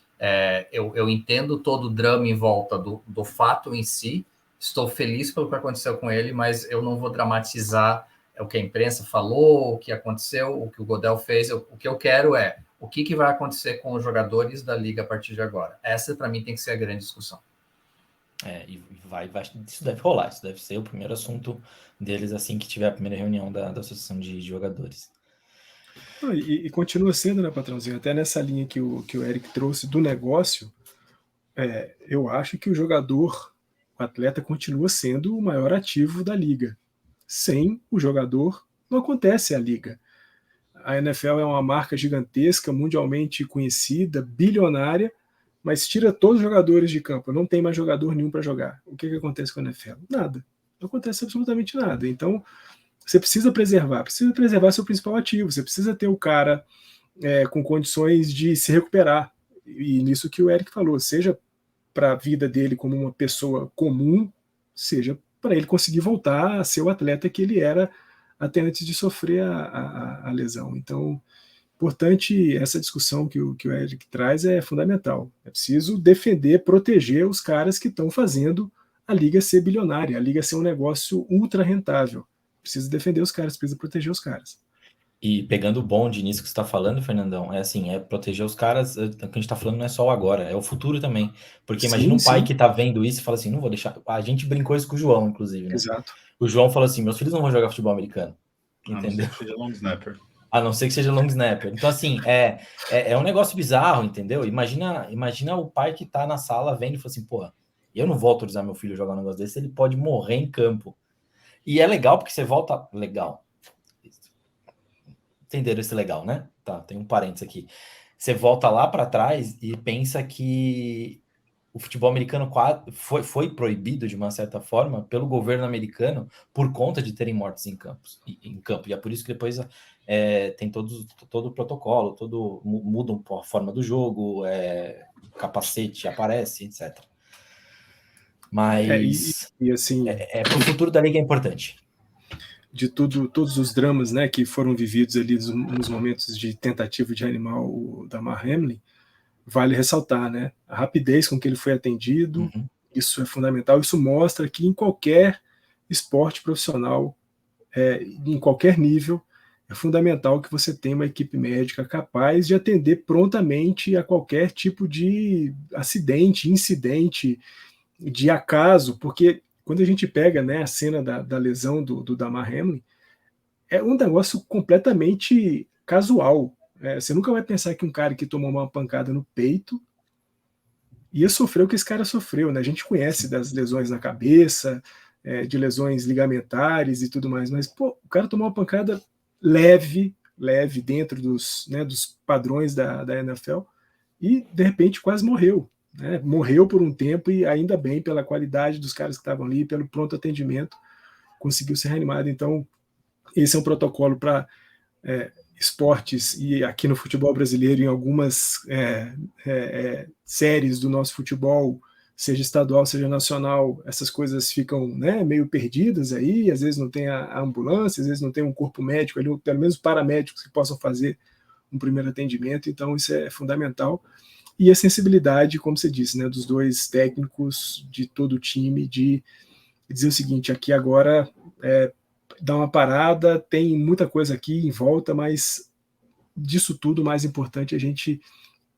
Eu entendo todo o drama em volta do fato em si, estou feliz pelo que aconteceu com ele, mas eu não vou dramatizar o que a imprensa falou, o que aconteceu, o que o Goodell fez. O que eu quero é o que vai acontecer com os jogadores da liga a partir de agora. Essa, para mim, tem que ser a grande discussão. Isso deve rolar, isso deve ser o primeiro assunto deles assim que tiver a primeira reunião da Associação de Jogadores. E continua sendo, né, patrãozinho? Até nessa linha que o Eric trouxe do negócio, eu acho que o atleta continua sendo o maior ativo da liga. Sem o jogador, não acontece a liga. A NFL é uma marca gigantesca, mundialmente conhecida, bilionária, mas tira todos os jogadores de campo, não tem mais jogador nenhum para jogar. O que acontece com a NFL? Nada. Não acontece absolutamente nada. Então, você precisa preservar seu principal ativo, você precisa ter o cara com condições de se recuperar. E nisso que o Eric falou, seja para a vida dele como uma pessoa comum, seja para ele conseguir voltar a ser o atleta que ele era até antes de sofrer a lesão. Então, importante, essa discussão que o Eric traz é fundamental. É preciso defender, proteger os caras que estão fazendo a liga ser bilionária, a liga ser um negócio ultra rentável. Precisa defender os caras, precisa proteger os caras. E pegando o bonde nisso que você está falando, Fernandão, é assim, é proteger os caras, o que a gente está falando não é só o agora, é o futuro também. Porque imagina um pai que está vendo isso e fala assim, não vou deixar... A gente brincou isso com o João, inclusive, né? Exato. O João falou assim, meus filhos não vão jogar futebol americano. Entendeu? A não ser que seja long snapper. A não ser que seja long snapper. Então, assim, é um negócio bizarro, entendeu? Imagina o pai que tá na sala vendo e fala assim, porra, eu não vou autorizar meu filho a jogar um negócio desse, ele pode morrer em campo. E é legal porque você volta... Legal. Entenderam esse legal, né? Tá, tem um parênteses aqui. Você volta lá para trás e pensa que o futebol americano foi proibido, de uma certa forma, pelo governo americano por conta de terem mortes em campo. E é por isso que depois tem todo o protocolo, muda a forma do jogo, capacete aparece, etc. Mas assim, para o futuro da liga é importante. De todos os dramas, né, que foram vividos ali nos momentos de tentativa de reanimar o Damar Hamlin, vale ressaltar, né, a rapidez com que ele foi atendido, isso é fundamental, isso mostra que em qualquer esporte profissional, em qualquer nível, é fundamental que você tenha uma equipe médica capaz de atender prontamente a qualquer tipo de acidente, incidente, de acaso, porque quando a gente pega, né, a cena da lesão do Damar Hamlin, é um negócio completamente casual. Você nunca vai pensar que um cara que tomou uma pancada no peito ia sofrer o que esse cara sofreu, né? A gente conhece das lesões na cabeça, de lesões ligamentares e tudo mais, mas pô, o cara tomou uma pancada leve dentro dos padrões da NFL e de repente quase morreu. Né, morreu por um tempo e ainda bem pela qualidade dos caras que estavam ali, pelo pronto atendimento, conseguiu ser reanimado. Então, esse é um protocolo para esportes e aqui no futebol brasileiro, em algumas séries do nosso futebol, seja estadual, seja nacional, essas coisas ficam, né, meio perdidas aí, às vezes não tem a ambulância, às vezes não tem um corpo médico ali, pelo menos paramédicos que possam fazer um primeiro atendimento, então isso é fundamental. E a sensibilidade, como você disse, né, dos dois técnicos, de todo o time, de dizer o seguinte, aqui agora dá uma parada, tem muita coisa aqui em volta, mas disso tudo, o mais importante é a gente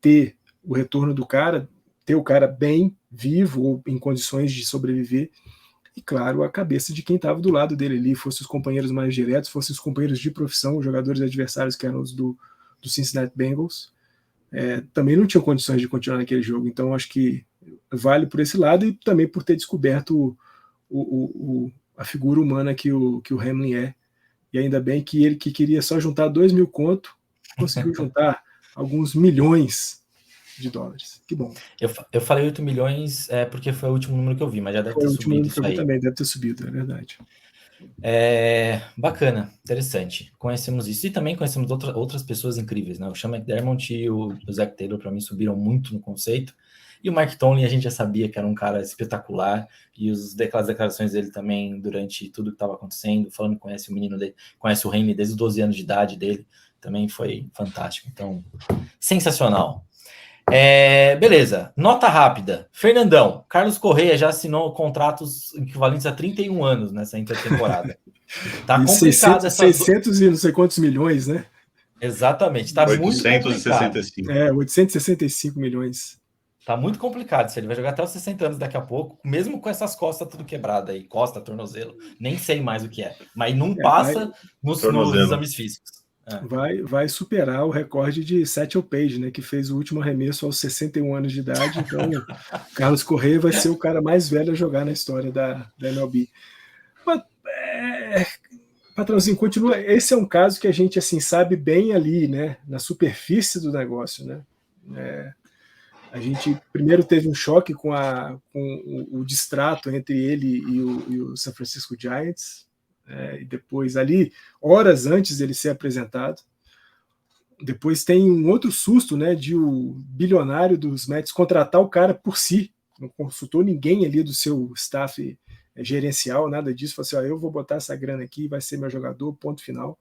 ter o retorno do cara, ter o cara bem, vivo, ou em condições de sobreviver, e claro, a cabeça de quem estava do lado dele ali, fossem os companheiros mais diretos, fossem os companheiros de profissão, os jogadores adversários que eram os do Cincinnati Bengals, também não tinham condições de continuar naquele jogo. Então acho que vale por esse lado e também por ter descoberto a figura humana que o Hamlin é. E ainda bem que ele, que queria só juntar 2.000 conto, conseguiu juntar alguns milhões de dólares. Que bom. Eu falei 8 milhões porque foi o último número que eu vi, mas já deve ter subido isso aí. Também deve ter subido, é verdade. Bacana, interessante. Conhecemos isso e também conhecemos outras pessoas incríveis, né? O Sean McDermott e o Zach Taylor, para mim, subiram muito no conceito. E o Mike Tomlin, a gente já sabia que era um cara espetacular, e as declarações dele também durante tudo que estava acontecendo, falando que conhece o menino dele, conhece o Henry desde os 12 anos de idade dele, também foi fantástico. Então, sensacional. Beleza, nota rápida. Fernandão, Carlos Correia já assinou contratos equivalentes a 31 anos nessa intertemporada. Tá complicado 600 e não sei quantos milhões, né? Exatamente, tá 865. muito complicado. 865 milhões. Tá muito complicado, se ele vai jogar até os 60 anos daqui a pouco, mesmo com essas costas tudo quebrada aí, costa, tornozelo, nem sei mais o que é, mas não passa nos exames físicos. Vai superar o recorde de Satchel Paige, né, que fez o último arremesso aos 61 anos de idade, então Carlos Correia vai ser o cara mais velho a jogar na história da MLB. Mas, patrãozinho, continua, esse é um caso que a gente assim, sabe bem ali, né, na superfície do negócio, né, a gente primeiro teve um choque com o distrato entre ele e o San Francisco Giants, e depois ali, horas antes dele ser apresentado, depois tem um outro susto, né, de o bilionário dos Mets contratar o cara por si, não consultou ninguém ali do seu staff gerencial, nada disso, falou assim, eu vou botar essa grana aqui, vai ser meu jogador, ponto final.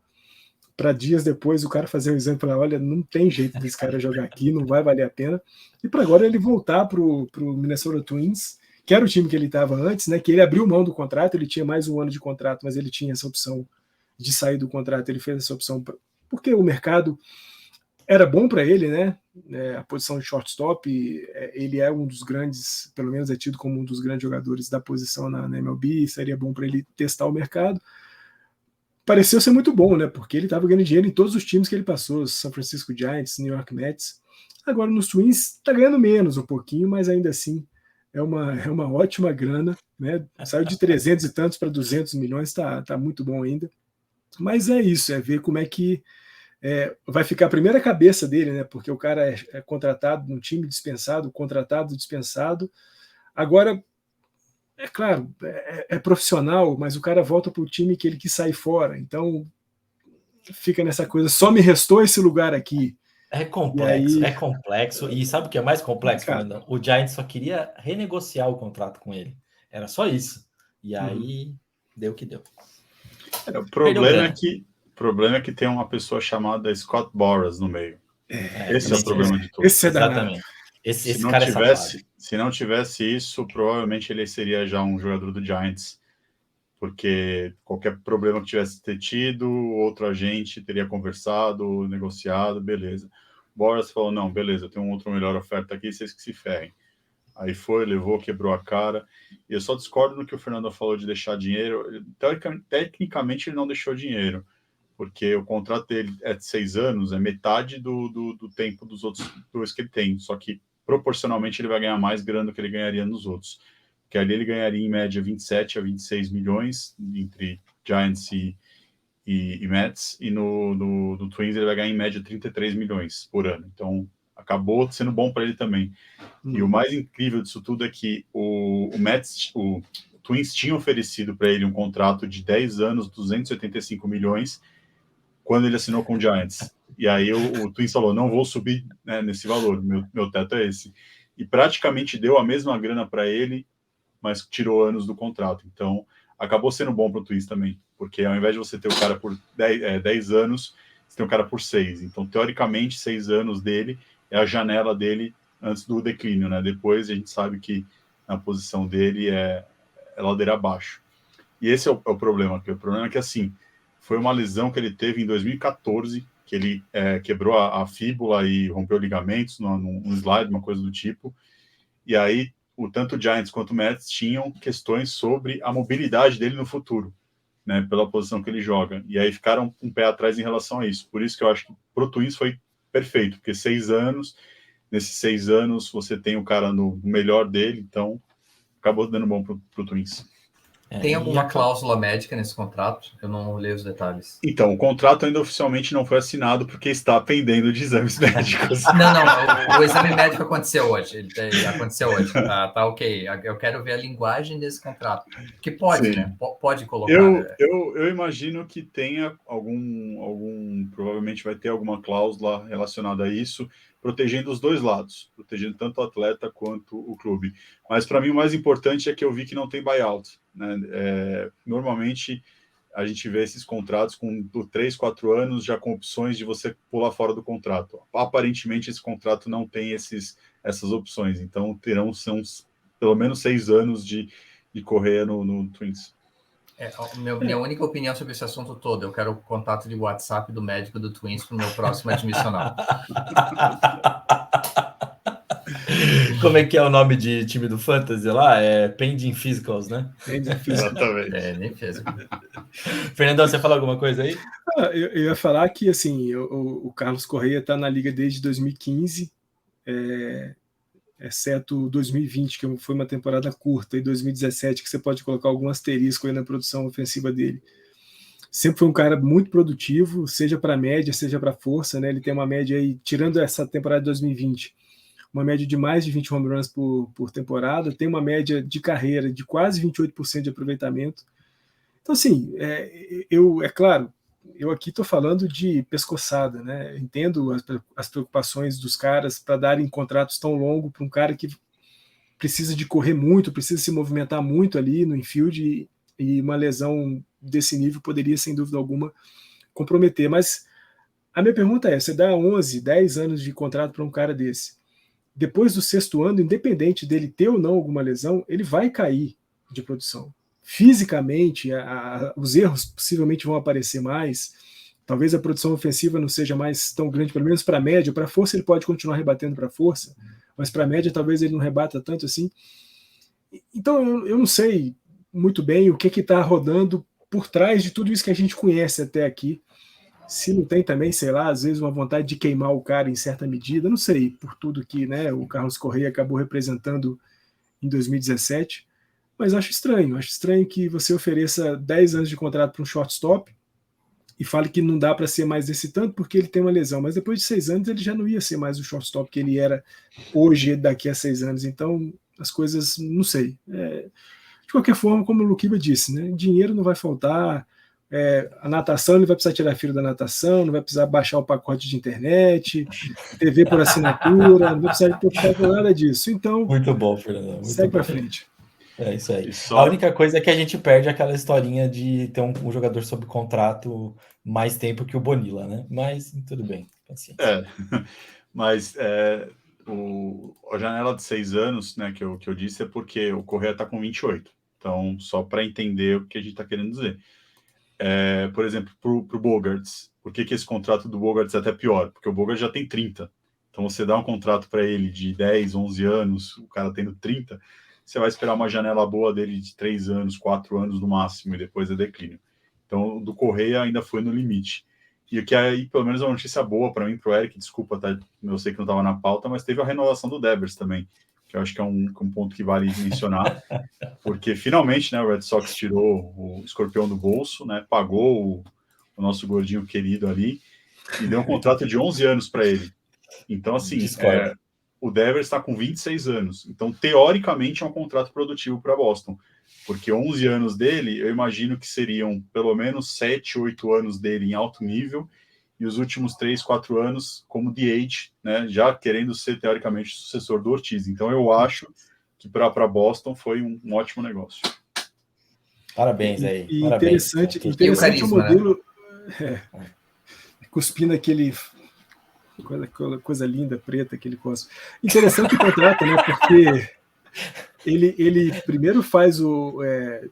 Para dias depois o cara fazer o exame e falar, olha, não tem jeito desse cara jogar aqui, não vai valer a pena. E para agora ele voltar para o Minnesota Twins, que era o time que ele estava antes, né? Que ele abriu mão do contrato, ele tinha mais um ano de contrato, mas ele tinha essa opção de sair do contrato, ele fez essa opção porque o mercado era bom para ele, né? A posição de shortstop, ele é um dos grandes, pelo menos é tido como um dos grandes jogadores da posição na MLB, seria bom para ele testar o mercado. Pareceu ser muito bom, né? Porque ele estava ganhando dinheiro em todos os times que ele passou, San Francisco Giants, New York Mets. Agora nos Twins está ganhando menos um pouquinho, mas ainda assim é uma ótima grana, né? Saiu de 300 e tantos para 200 milhões, tá muito bom ainda. Mas é isso, é ver como é que vai ficar a primeira cabeça dele, né? Porque o cara é contratado num time dispensado, contratado dispensado. Agora, é claro, é profissional, mas o cara volta para o time que ele quis sair fora. Então, fica nessa coisa, só me restou esse lugar aqui. É complexo. E sabe o que é mais complexo, Fernandão? O Giants só queria renegociar o contrato com ele. Era só isso. E aí, deu o que deu. O problema é que tem uma pessoa chamada Scott Boras no meio. Esse é o problema de tudo. Exatamente. Esse cara se não tivesse isso, provavelmente ele seria já um jogador do Giants. Porque qualquer problema que tivesse ter tido, outro agente teria conversado, negociado, beleza. Boras falou, não, beleza, eu tenho outra melhor oferta aqui, vocês que se ferrem. Aí foi, levou, quebrou a cara. E eu só discordo no que o Fernando falou de deixar dinheiro. Tecnicamente ele não deixou dinheiro, porque o contrato dele é de 6 anos, é metade do tempo dos outros 2 que ele tem. Só que proporcionalmente ele vai ganhar mais grana do que ele ganharia nos outros. Que ali ele ganharia em média 27 a 26 milhões entre Giants e Mets, e no Twins ele vai ganhar em média 33 milhões por ano. Então acabou sendo bom para ele também. E o mais incrível disso tudo é que o Twins tinha oferecido para ele um contrato de 10 anos, 285 milhões, quando ele assinou com o Giants. E aí o Twins falou, não vou subir, né, nesse valor, meu teto é esse. E praticamente deu a mesma grana para ele, mas tirou anos do contrato. Então, acabou sendo bom para o Twins também, porque ao invés de você ter o cara por 10 anos, você tem o cara por 6. Então, teoricamente, 6 anos dele é a janela dele antes do declínio, né? Depois, a gente sabe que na posição dele é ladeira abaixo. E esse é o problema. O problema é que, assim, foi uma lesão que ele teve em 2014, que ele quebrou a fíbula e rompeu ligamentos num slide, uma coisa do tipo. E aí, tanto o Giants quanto o Mets tinham questões sobre a mobilidade dele no futuro, né, pela posição que ele joga. E aí ficaram um pé atrás em relação a isso. Por isso que eu acho que pro Twins foi perfeito, porque 6 anos, nesses 6 anos você tem o cara no melhor dele, então acabou dando bom pro Twins. Tem alguma cláusula médica nesse contrato? Eu não olhei os detalhes. Então, o contrato ainda oficialmente não foi assinado porque está pendendo de exames médicos. Não, o exame médico aconteceu hoje. Aconteceu hoje. Tá ok. Eu quero ver a linguagem desse contrato. Que pode, Sim. Né? Pode colocar. Eu imagino que tenha provavelmente vai ter alguma cláusula relacionada a isso, protegendo os dois lados, protegendo tanto o atleta quanto o clube. Mas para mim o mais importante é que eu vi que não tem buyout, né? Normalmente a gente vê esses contratos com 3, 4 anos já com opções de você pular fora do contrato. Aparentemente esse contrato não tem essas opções, então são pelo menos 6 anos de correr no Twins. Minha única opinião sobre esse assunto todo, eu quero o contato de WhatsApp do médico do Twins para o meu próximo admissional. Como é que é o nome de time do Fantasy lá? É Pending Physicals, né? Pending Physicals. Exatamente. Nem fez. Fernandão, você fala alguma coisa aí? Eu ia falar que assim, o Carlos Correia está na liga desde 2015, exceto 2020, que foi uma temporada curta, e 2017, que você pode colocar algum asterisco aí na produção ofensiva dele. Sempre foi um cara muito produtivo, seja para média, seja para força, né? Ele tem uma média aí, tirando essa temporada de 2020, uma média de mais de 20 home runs por temporada, tem uma média de carreira de quase 28% de aproveitamento. Então, assim, é claro, eu aqui estou falando de pescoçada, né? Entendo as preocupações dos caras para darem contratos tão longos para um cara que precisa de correr muito, precisa se movimentar muito ali no infield, e uma lesão desse nível poderia, sem dúvida alguma, comprometer. Mas a minha pergunta é, você dá 11, 10 anos de contrato para um cara desse, depois do 6º ano, independente dele ter ou não alguma lesão, ele vai cair de produção. Fisicamente, os erros possivelmente vão aparecer mais, Talvez a produção ofensiva não seja mais tão grande, pelo menos para a média. Para a força ele pode continuar rebatendo para a força, mas para a média talvez ele não rebata tanto assim. Então eu não sei muito bem o que está rodando por trás de tudo isso que a gente conhece até aqui. Se não tem também, sei lá, às vezes uma vontade de queimar o cara em certa medida, não sei, por tudo que, né, o Carlos Correa acabou representando em 2017, mas acho estranho que você ofereça 10 anos de contrato para um shortstop e fale que não dá para ser mais esse tanto porque ele tem uma lesão, mas depois de 6 anos ele já não ia ser mais o shortstop que ele era hoje daqui a 6 anos, então as coisas, não sei. De qualquer forma, como o Luquiba disse, né, dinheiro não vai faltar, a natação, ele vai precisar tirar filho da natação, não vai precisar baixar o pacote de internet, TV por assinatura, não vai precisar preocupar com nada disso. Então, muito bom, Fernando. Segue para frente. É isso aí. A única coisa é que a gente perde aquela historinha de ter um jogador sob contrato mais tempo que o Bonilla, né? Mas tudo bem, paciência. Mas a janela de 6 anos, né, que eu disse, é porque o Correa está com 28. Então, só para entender o que a gente está querendo dizer. Por exemplo, para o Bogaerts, por que esse contrato do Bogaerts é até pior? Porque o Bogaerts já tem 30. Então, você dá um contrato para ele de 10, 11 anos, o cara tendo 30, você vai esperar uma janela boa dele de 3 anos, 4 anos no máximo, e depois é declínio. Então, do Correa ainda foi no limite. E o que aí, pelo menos, é uma notícia boa para mim, para o Eric, desculpa, tá? Eu sei que não estava na pauta, mas teve a renovação do Devers também, que eu acho que é um ponto que vale mencionar, porque finalmente, né, o Red Sox tirou o escorpião do bolso, né, pagou o nosso gordinho querido ali e deu um contrato de 11 anos para ele. Então, assim, o Devers está com 26 anos. Então, teoricamente, é um contrato produtivo para Boston, porque 11 anos dele, eu imagino que seriam pelo menos 7, 8 anos dele em alto nível e os últimos 3, 4 anos como DH, né, já querendo ser, teoricamente, sucessor do Ortiz. Então, eu acho que para Boston foi um ótimo negócio. Parabéns aí. E parabéns, interessante o modelo, né? Cuspindo aquele coisa linda, preta, aquele coisa. Interessante o contrato, né? Porque ele primeiro faz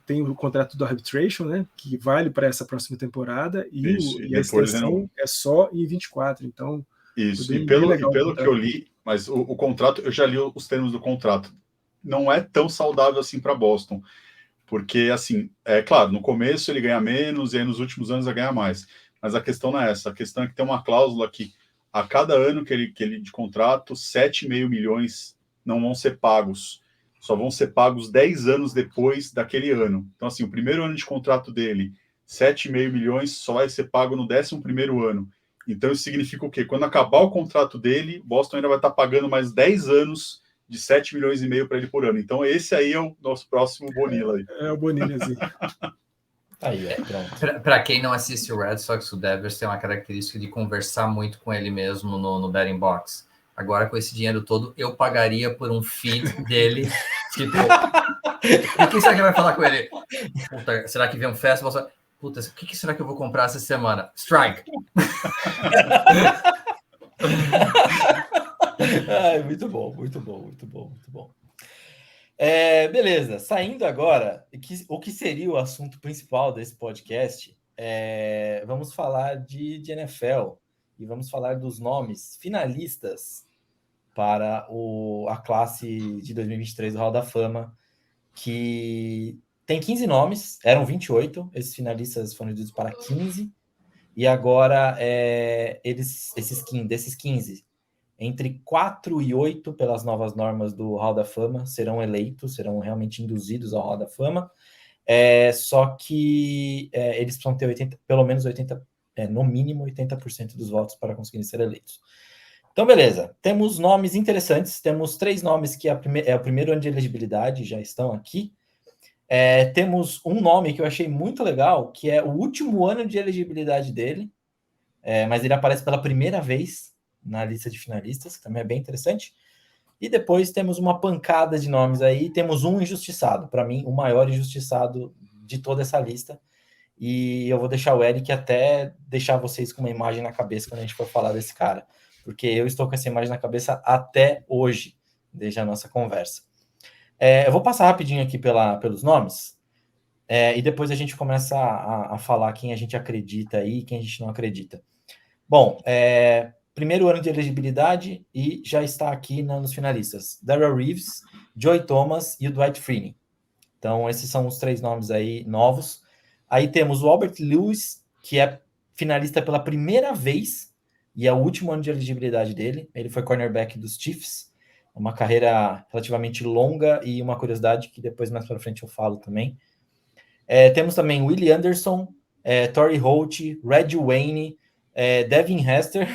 tem o contrato do arbitration, né? Que vale para essa próxima temporada, e a extensão é só em 24. Então, isso. Bem, e pelo que eu li, mas o contrato, eu já li os termos do contrato, não é tão saudável assim para Boston. Porque, assim, claro, no começo ele ganha menos e aí nos últimos anos vai ganhar mais. Mas a questão não é essa. A questão é que tem uma cláusula que a cada ano que ele de contrato, 7,5 milhões não vão ser pagos. Só vão ser pagos 10 anos depois daquele ano. Então, assim, o primeiro ano de contrato dele, 7,5 milhões, só vai ser pago no 11º ano. Então, isso significa o quê? Quando acabar o contrato dele, Boston ainda vai estar pagando mais 10 anos de 7,5 milhões para ele por ano. Então, esse aí é o nosso próximo Bonilla. É o Bonillazinho. Aí, para quem não assiste o Red Sox, o Devers tem uma característica de conversar muito com ele mesmo no batting box. Agora, com esse dinheiro todo, eu pagaria por um feed dele. Tipo, o que será que vai falar com ele? Puta, será que vem um festival? Puta, o que será que eu vou comprar essa semana? Strike! Ai, muito bom, muito bom, muito bom, muito bom. Beleza, saindo agora, o que seria o assunto principal desse podcast, vamos falar de NFL e vamos falar dos nomes finalistas para a classe de 2023 do Hall da Fama, que tem 15 nomes, eram 28, esses finalistas foram reduzidos para 15, e agora desses 15, entre 4 e 8, pelas novas normas do Hall da Fama, serão eleitos, serão realmente induzidos ao Hall da Fama, só que eles precisam ter pelo menos 80%, no mínimo 80% dos votos para conseguirem ser eleitos. Então, beleza, temos nomes interessantes, temos 3 nomes que é o primeiro ano de elegibilidade, já estão aqui. Temos um nome que eu achei muito legal, que é o último ano de elegibilidade dele, mas ele aparece pela primeira vez na lista de finalistas, que também é bem interessante. E depois temos uma pancada de nomes aí, temos um injustiçado, para mim, o maior injustiçado de toda essa lista. E eu vou deixar o Eric até deixar vocês com uma imagem na cabeça quando a gente for falar desse cara, porque eu estou com essa imagem na cabeça até hoje, desde a nossa conversa. Eu vou passar rapidinho aqui pelos nomes. e depois a gente começa a falar quem a gente acredita aí e quem a gente não acredita. Bom, primeiro ano de elegibilidade e já está aqui nos finalistas. Darrell Reeves, Joey Thomas e o Dwight Freeney. Então, esses são os 3 nomes aí novos. Aí temos o Albert Lewis, que é finalista pela primeira vez e é o último ano de elegibilidade dele. Ele foi cornerback dos Chiefs, uma carreira relativamente longa e uma curiosidade que depois mais para frente eu falo também. Temos também Willie Anderson, Torrey Holt, Red Wayne, Devin Hester.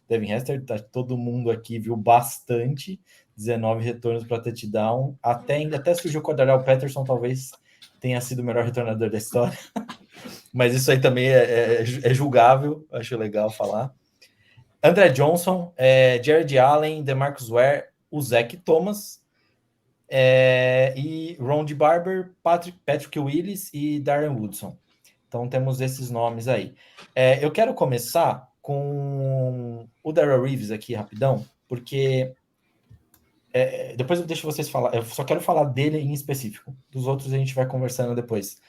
Devin Hester, tá, todo mundo aqui viu bastante. 19 retornos para touchdown. Até surgiu o Cordarrelle Patterson, talvez tenha sido o melhor retornador da história. Mas isso aí também é julgável, acho legal falar. André Johnson, Jared Allen, DeMarcus Ware, o Zach Thomas, e Ron Barber, Patrick Willis e Darren Woodson. Então temos esses nomes aí. Eu quero começar com o Darrell Reeves aqui rapidão, porque depois eu deixo vocês falar. Eu só quero falar dele em específico. Dos outros a gente vai conversando depois.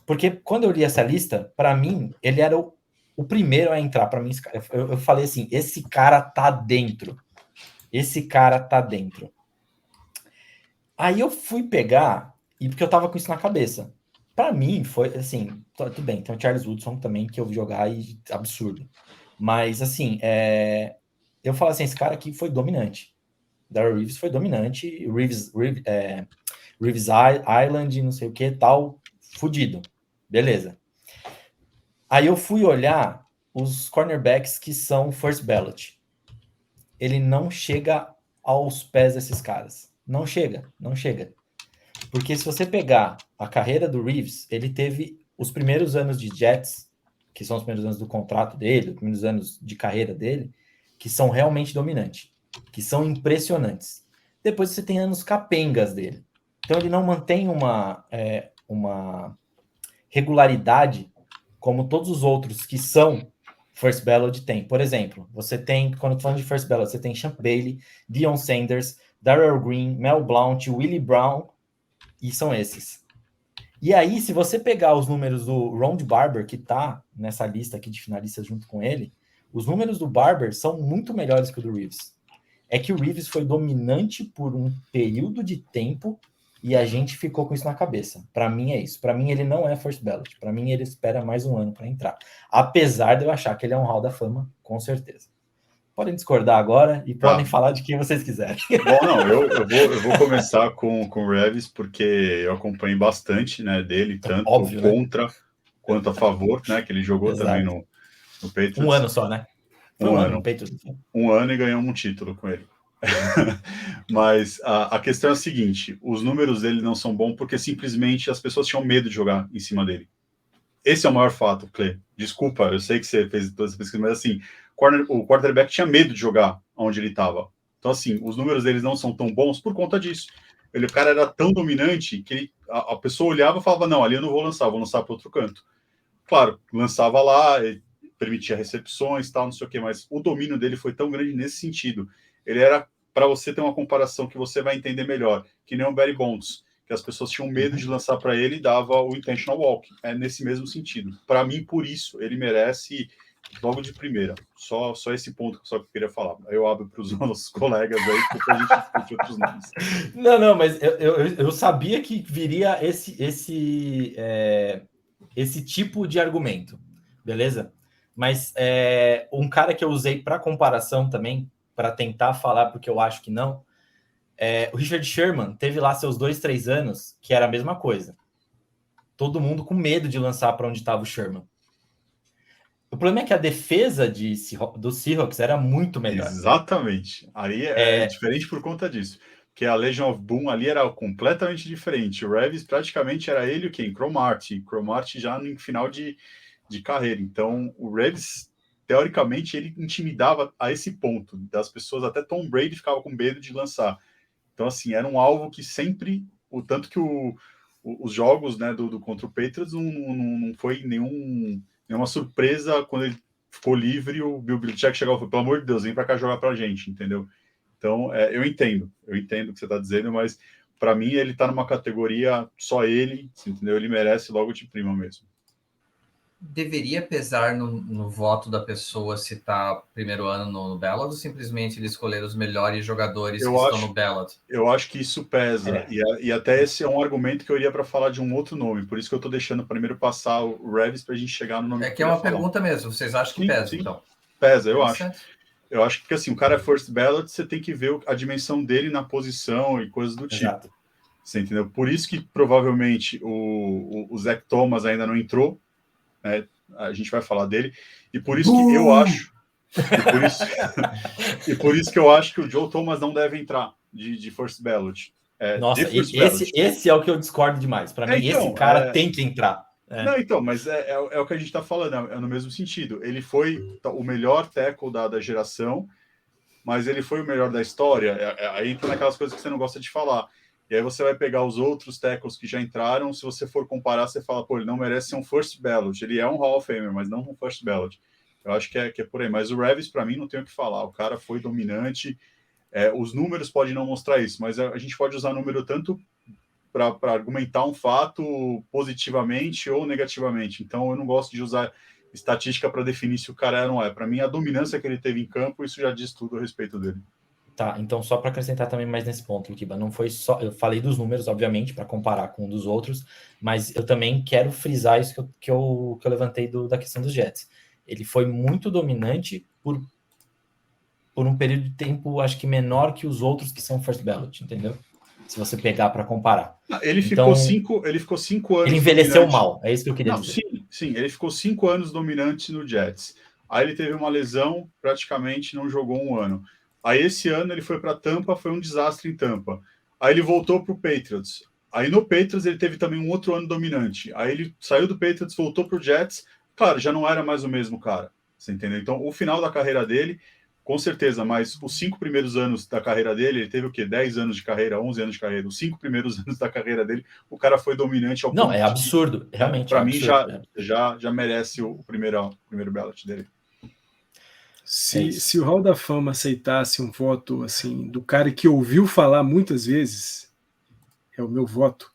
Porque quando eu li essa lista, para mim, ele era o primeiro a entrar. Para mim, eu falei assim, esse cara tá dentro. Esse cara tá dentro. Aí eu fui pegar, e porque eu tava com isso na cabeça. Para mim, foi assim, tudo bem, tem o Charles Woodson também, que eu vi jogar e absurdo. Mas, assim, eu falo assim, esse cara aqui foi dominante. Darrell Reeves foi dominante, Reeves Island, não sei o que, tal, fudido. Beleza. Aí eu fui olhar os cornerbacks que são first ballot. Ele não chega aos pés desses caras. Não chega. Porque se você pegar a carreira do Reeves, ele teve os primeiros anos de Jets, que são os primeiros anos do contrato dele, os primeiros anos de carreira dele, que são realmente dominantes, que são impressionantes. Depois você tem anos capengas dele. Então ele não mantém uma regularidade como todos os outros que são first ballot tem. Por exemplo, você tem, quando eu tô falando de first ballot, você tem Champ Bailey, Deion Sanders, Darrell Green, Mel Blount, Willie Brown, e são esses. E aí, se você pegar os números do Ron Barber, que tá nessa lista aqui de finalistas junto com ele, os números do Barber são muito melhores que o do Reeves. É que o Reeves foi dominante por um período de tempo e a gente ficou com isso na cabeça. Para mim é isso. Para mim ele não é first ballot. Para mim ele espera mais um ano para entrar. Apesar de eu achar que ele é um Hall da Fama, com certeza. Podem discordar agora e podem falar de quem vocês quiserem. Bom, não, eu vou começar com o Reeves, porque eu acompanhei bastante, né, dele, tanto óbvio, contra, né, quanto a favor, né, que ele jogou Exato. Também no Patriots. Um ano só, né? Um ano no Patriots. Um ano e ganhamos um título com ele. Mas a questão é a seguinte, os números dele não são bons porque simplesmente as pessoas tinham medo de jogar em cima dele. Esse é o maior fato, Clê. Desculpa, eu sei que você fez toda essa pesquisa, mas assim, o quarterback tinha medo de jogar onde ele estava. Então, assim, os números deles não são tão bons por conta disso. O cara era tão dominante que a pessoa olhava e falava, não, ali eu não vou lançar para outro canto. Claro, lançava lá, permitia recepções, tal, não sei o quê, mas o domínio dele foi tão grande nesse sentido. Ele era, para você ter uma comparação que você vai entender melhor, que nem o Barry Bonds, que as pessoas tinham medo de lançar para ele e dava o intentional walk. É nesse mesmo sentido. Para mim, por isso, ele merece logo de primeira. Só esse ponto que eu queria falar. Eu abro para os nossos colegas aí, porque a gente discute outros nomes. Não, mas eu sabia que viria esse tipo de argumento, beleza? Mas um cara que eu usei para comparação também, para tentar falar, porque eu acho que não, o Richard Sherman teve lá seus 2-3 anos, que era a mesma coisa. Todo mundo com medo de lançar para onde estava o Sherman. O problema é que a defesa do Seahawks era muito melhor. Exatamente. Ali é diferente por conta disso. Porque a Legion of Boom ali era completamente diferente. O Reeves praticamente era ele quem? Cromartie já no final de carreira. Então, o Reeves, teoricamente, ele intimidava a esse ponto. Das pessoas, até Tom Brady ficava com medo de lançar. Então, assim, era um alvo que sempre... Tanto que os jogos, né, do contra o Patriots não foi nenhuma surpresa quando ele ficou livre, o Bill Belichick chegou e falou, pelo amor de Deus, vem para cá jogar para a gente, entendeu? Então, eu entendo o que você está dizendo, mas para mim, ele tá numa categoria só ele, entendeu? Ele merece logo de prima mesmo. Deveria pesar no voto da pessoa se está primeiro ano no ballot ou simplesmente ele escolher os melhores jogadores estão no ballot? Eu acho que isso pesa. E até esse é um argumento que eu iria para falar de um outro nome. Por isso que eu estou deixando primeiro passar o Revis para a gente chegar no nome. É que é uma pergunta mesmo. Vocês acham que pesa, então? Pesa, eu acho. Eu acho que assim, o cara é first ballot, você tem que ver a dimensão dele na posição e coisas do tipo. Você entendeu? Por isso que provavelmente o Zach Thomas ainda não entrou. Né? A gente vai falar dele, e por isso que eu acho, e por isso que eu acho que o Joe Thomas não deve entrar de first ballot. Nossa, esse é o que eu discordo demais. Para mim, então, esse cara tem que entrar. Não, então, mas é o que a gente está falando, é no mesmo sentido. Ele foi o melhor tackle da geração, mas ele foi o melhor da história. Aí entra naquelas coisas que você não gosta de falar. E aí você vai pegar os outros tackles que já entraram, se você for comparar, você fala, pô, ele não merece ser um first ballot. Ele é um Hall of Famer, mas não um first ballot. Eu acho que é por aí. Mas o Revis, para mim, não tem o que falar. O cara foi dominante. Os números podem não mostrar isso, mas a gente pode usar número tanto para argumentar um fato positivamente ou negativamente. Então, eu não gosto de usar estatística para definir se o cara é ou não é. Para mim, a dominância que ele teve em campo, isso já diz tudo a respeito dele. Tá, então só para acrescentar também mais nesse ponto, Luquiba, não foi só... Eu falei dos números, obviamente, para comparar com um dos outros, mas eu também quero frisar isso que eu levantei da questão dos Jets. Ele foi muito dominante por um período de tempo, acho que menor que os outros que são first ballot, entendeu? Se você pegar para comparar. Ele ficou 5 anos. Ele envelheceu dominante. Mal, é isso que eu queria dizer. Sim, ele ficou 5 anos dominante no Jets. Aí ele teve uma lesão, praticamente não jogou um ano. Aí esse ano ele foi para Tampa, foi um desastre em Tampa. Aí ele voltou para o Patriots. Aí no Patriots ele teve também um outro ano dominante. Aí ele saiu do Patriots, voltou para o Jets. Claro, já não era mais o mesmo cara. Você entendeu? Então, o final da carreira dele, com certeza, mas os 5 primeiros anos da carreira dele, ele teve o quê? 10 anos de carreira, 11 anos de carreira. Os 5 primeiros anos da carreira dele, o cara foi dominante ao ponto. Não, é absurdo. Realmente. Para mim, já merece o primeiro ballot dele. Se o Hall da Fama aceitasse um voto assim do cara que ouviu falar muitas vezes, é o meu voto.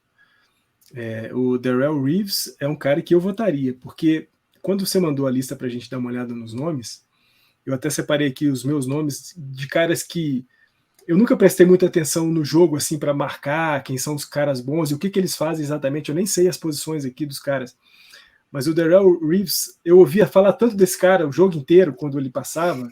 O Darrelle Reeves é um cara que eu votaria, porque quando você mandou a lista para a gente dar uma olhada nos nomes, eu até separei aqui os meus nomes de caras que eu nunca prestei muita atenção no jogo assim para marcar quem são os caras bons e o que eles fazem exatamente. Eu nem sei as posições aqui dos caras. Mas o Darrelle Reeves, eu ouvia falar tanto desse cara o jogo inteiro, quando ele passava,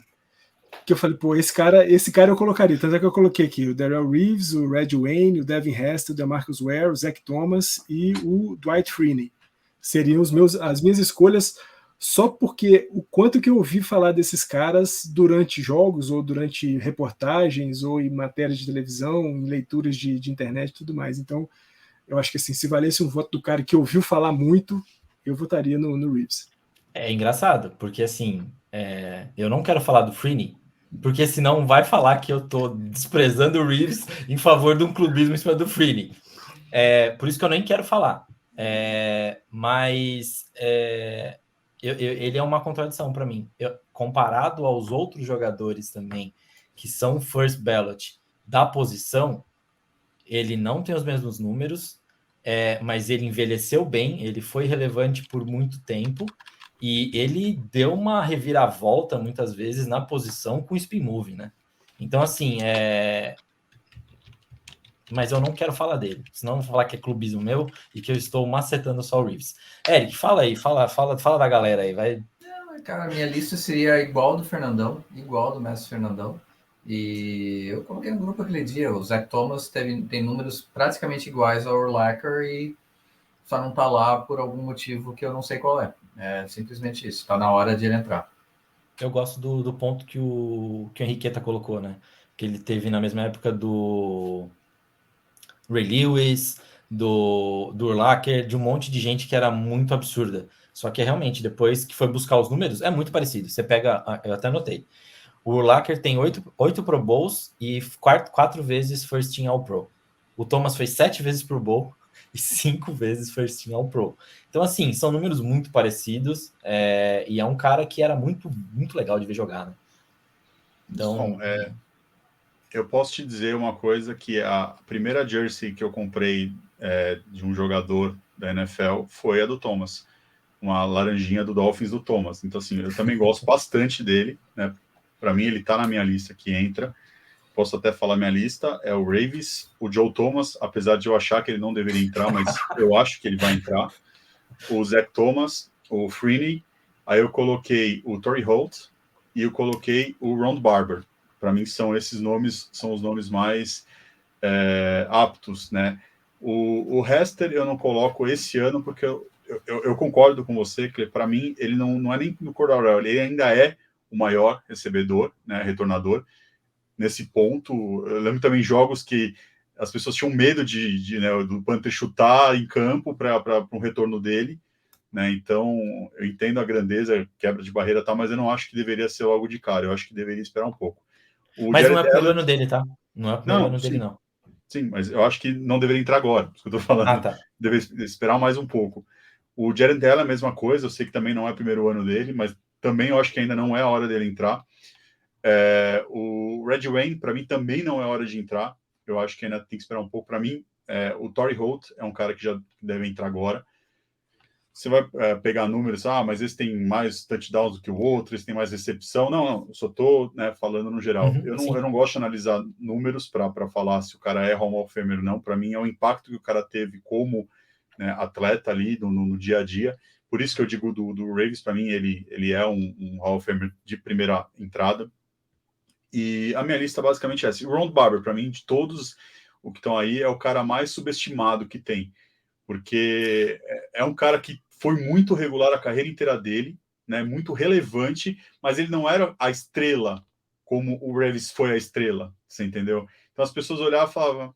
que eu falei, pô, esse cara eu colocaria. Tanto é que eu coloquei aqui o Darrelle Reeves, o Red Wayne, o Devin Hester, o DeMarcus Ware, o Zach Thomas e o Dwight Freeney. Seriam as minhas escolhas só porque o quanto que eu ouvi falar desses caras durante jogos, ou durante reportagens, ou em matérias de televisão, em leituras de internet e tudo mais. Então, eu acho que assim, se valesse um voto do cara que ouviu falar muito, eu votaria no Reeves. É engraçado, porque assim, eu não quero falar do Freeney, porque senão vai falar que eu tô desprezando o Reeves em favor de um clubismo em cima do Freeney. Por isso que eu nem quero falar. Mas ele é uma contradição para mim. Comparado aos outros jogadores também, que são first ballot da posição, ele não tem os mesmos números, mas ele envelheceu bem, ele foi relevante por muito tempo, e ele deu uma reviravolta, muitas vezes, na posição com o spin move, né? Então, assim, mas eu não quero falar dele, senão eu vou falar que é clubismo meu e que eu estou macetando só o Reeves. Eric, fala aí, fala da galera aí, vai. Cara, a minha lista seria igual do Fernandão, igual do Mestre Fernandão. E eu coloquei no grupo aquele dia, o Zach Thomas tem números praticamente iguais ao Urlacher e só não tá lá por algum motivo que eu não sei qual é. É simplesmente isso, tá na hora de ele entrar. Eu gosto do ponto que o Henriqueta colocou, né? Que ele teve na mesma época do Ray Lewis, do Urlacher, de um monte de gente que era muito absurda. Só que realmente, depois que foi buscar os números, é muito parecido. Você pega, eu até anotei. O Urlacher tem 8 Pro Bowls e 4 vezes First Team All-Pro. O Thomas foi 7 vezes Pro Bowl e 5 vezes First Team All-Pro. Então, assim, são números muito parecidos, e é um cara que era muito, muito legal de ver jogar, né? Então, Bom, Eu posso te dizer uma coisa, que a primeira jersey que eu comprei de um jogador da NFL foi a do Thomas. Uma laranjinha do Dolphins do Thomas. Então, assim, eu também gosto bastante dele, né? Para mim, ele tá na minha lista que entra. Posso até falar minha lista. É o Ravens, o Joe Thomas, apesar de eu achar que ele não deveria entrar, mas eu acho que ele vai entrar. O Zach Thomas, o Freeney. Aí eu coloquei o Torrey Holt e eu coloquei o Ron Barber. Para mim, são esses nomes, são os nomes mais aptos, né? O Hester eu não coloco esse ano, porque eu concordo com você, que para mim ele não é nem no Cordarrelle, ele ainda é o maior recebedor, né, retornador. Nesse ponto, eu lembro também jogos que as pessoas tinham medo né, do Panther chutar em campo para um retorno dele, né? Então, eu entendo a grandeza, quebra de barreira, tá, mas eu não acho que deveria ser logo de cara, eu acho que deveria esperar um pouco. Mas Jared não é o primeiro ano dele, tá? Não é o primeiro ano dele, não. Sim, mas eu acho que não deveria entrar agora, isso que eu tô falando. Ah, tá. Deveria esperar mais um pouco. O Jared Allen é a mesma coisa, eu sei que também não é o primeiro ano dele, mas também eu acho que ainda não é a hora dele entrar. O Red Wayne, para mim, também não é hora de entrar. Eu acho que ainda tem que esperar um pouco. Para mim, o Torrey Holt é um cara que já deve entrar agora. Você vai pegar números, mas esse tem mais touchdowns do que o outro, esse tem mais recepção. Não, eu só estou falando no geral. Eu não gosto de analisar números para falar se o cara é Hall of Famer ou não. Para mim, é o impacto que o cara teve como atleta ali no dia a dia. Por isso que eu digo do Ravens, para mim, ele é um Hall of Famer de primeira entrada. E a minha lista basicamente é essa. O Ron Barber, para mim, de todos o que estão aí, é o cara mais subestimado que tem. Porque é um cara que foi muito regular a carreira inteira dele, né? Muito relevante, mas ele não era a estrela como o Ravens foi a estrela, você entendeu? Então as pessoas olhavam e falavam,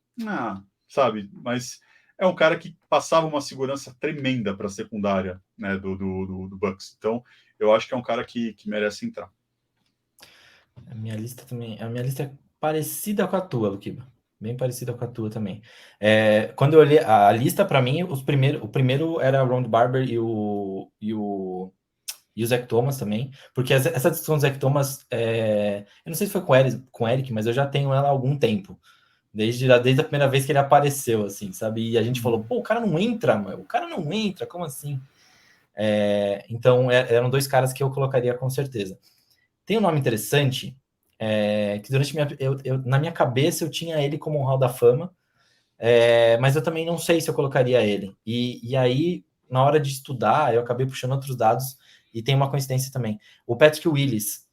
sabe? Mas é um cara que passava uma segurança tremenda para a secundária, né, do Bucks. Então eu acho que é um cara que merece entrar. A minha lista é parecida com a tua, Luquiba. Bem parecida com a tua também. Quando eu olhei a lista, para mim, o primeiro era Ron Barber e o Zach Thomas também, porque essa discussão do Zach Thomas, eu não sei se foi com o Eric, mas eu já tenho ela há algum tempo, desde a primeira vez que ele apareceu, assim, sabe? E a gente falou, pô, o cara não entra, mano, o cara não entra, como assim? Então, eram dois caras que eu colocaria com certeza. Tem um nome interessante, que durante na minha cabeça eu tinha ele como um Hall da Fama, mas eu também não sei se eu colocaria ele. E aí, na hora de estudar, eu acabei puxando outros dados, e tem uma coincidência também. O Patrick Willis,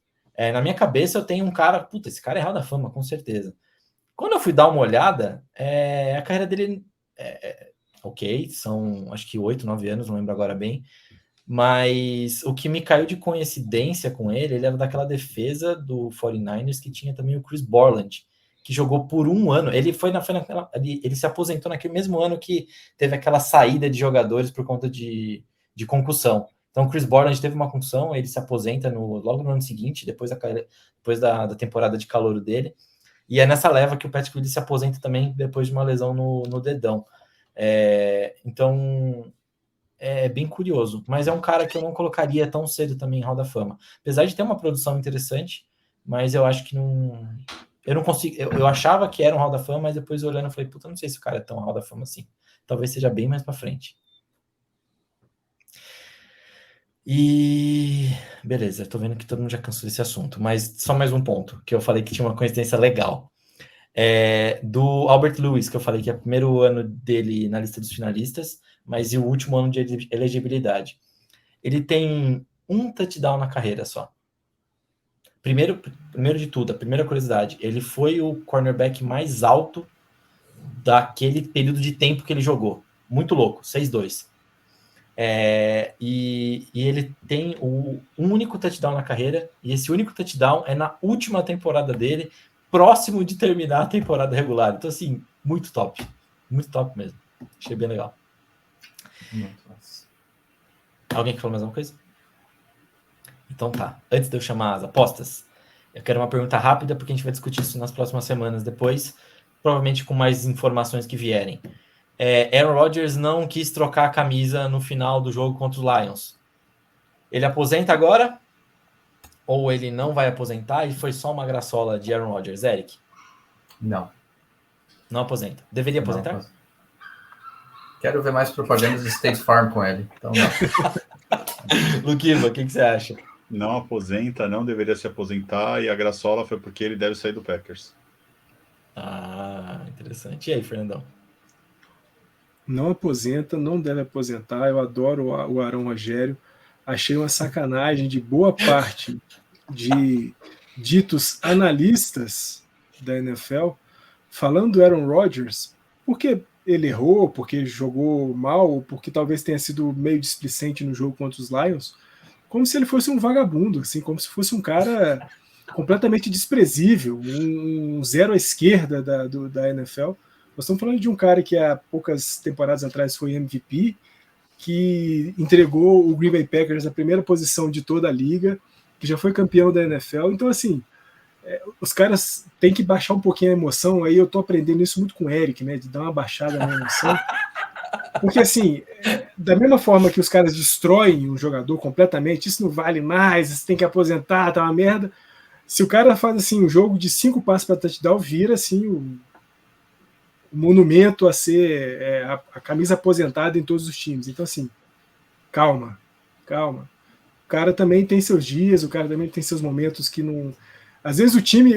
na minha cabeça eu tenho um cara, esse cara é Hall da Fama, com certeza. Quando eu fui dar uma olhada, a carreira dele, ok, são acho que 8, 9 anos, não lembro agora bem, mas o que me caiu de coincidência com ele era daquela defesa do 49ers que tinha também o Chris Borland, que jogou por um ano. Ele ele se aposentou naquele mesmo ano que teve aquela saída de jogadores por conta de concussão. Então o Chris Borland teve uma concussão, ele se aposenta logo no ano seguinte, depois da temporada de calouro dele. E é nessa leva que o Patrick Willis se aposenta também depois de uma lesão no dedão. Então é bem curioso, mas é um cara que eu não colocaria tão cedo também em Hall da Fama. Apesar de ter uma produção interessante, mas eu acho que não... Eu não consigo... Eu achava que era um Hall da Fama, mas depois olhando eu falei, puta, não sei se o cara é tão Hall da Fama assim. Talvez seja bem mais pra frente. E... beleza, tô vendo que todo mundo já cansou desse assunto, mas só mais um ponto, que eu falei que tinha uma coincidência legal. Do Albert Lewis, que eu falei que é o primeiro ano dele na lista dos finalistas, mas e o último ano de elegibilidade. Ele tem um touchdown na carreira só. Primeiro de tudo, a primeira curiosidade, ele foi o cornerback mais alto daquele período de tempo que ele jogou. Muito louco, 6'2". E ele tem um único touchdown na carreira, e esse único touchdown é na última temporada dele, próximo de terminar a temporada regular. Então, assim, muito top mesmo. Achei bem legal. Alguém quer falar mais alguma coisa? Então tá. Antes de eu chamar as apostas, eu quero uma pergunta rápida, porque a gente vai discutir isso nas próximas semanas depois, provavelmente com mais informações que vierem. Aaron Rodgers não quis trocar a camisa no final do jogo contra os Lions. Ele aposenta agora? Ou ele não vai aposentar e foi só uma graçola de Aaron Rodgers, Eric? Não. Não aposenta. Deveria aposentar? Não. Quero ver mais propagandas do State Farm com ele. Então, Luquiva, o que você acha? Não aposenta, não deveria se aposentar, e a graçola foi porque ele deve sair do Packers. Ah, interessante. E aí, Fernandão? Não aposenta, não deve aposentar. Eu adoro o Arão Rogério. Achei uma sacanagem de boa parte de ditos analistas da NFL falando do Aaron Rodgers, porque ele errou, porque jogou mal, ou porque talvez tenha sido meio displicente no jogo contra os Lions, como se ele fosse um vagabundo, assim, como se fosse um cara completamente desprezível, um zero à esquerda da NFL. Nós estamos falando de um cara que há poucas temporadas atrás foi MVP, que entregou o Green Bay Packers na primeira posição de toda a liga, que já foi campeão da NFL. Então, assim, os caras têm que baixar um pouquinho a emoção. Aí eu tô aprendendo isso muito com o Eric, né, de dar uma baixada na emoção. Porque, assim, da mesma forma que os caras destroem um jogador completamente, isso não vale mais, você tem que aposentar, tá uma merda. Se o cara faz, assim, um jogo de 5 passos para touchdown, vira, assim, o monumento a ser a camisa aposentada em todos os times. Então, assim, calma. O cara também tem seus dias, o cara também tem seus momentos que não... Às vezes o time,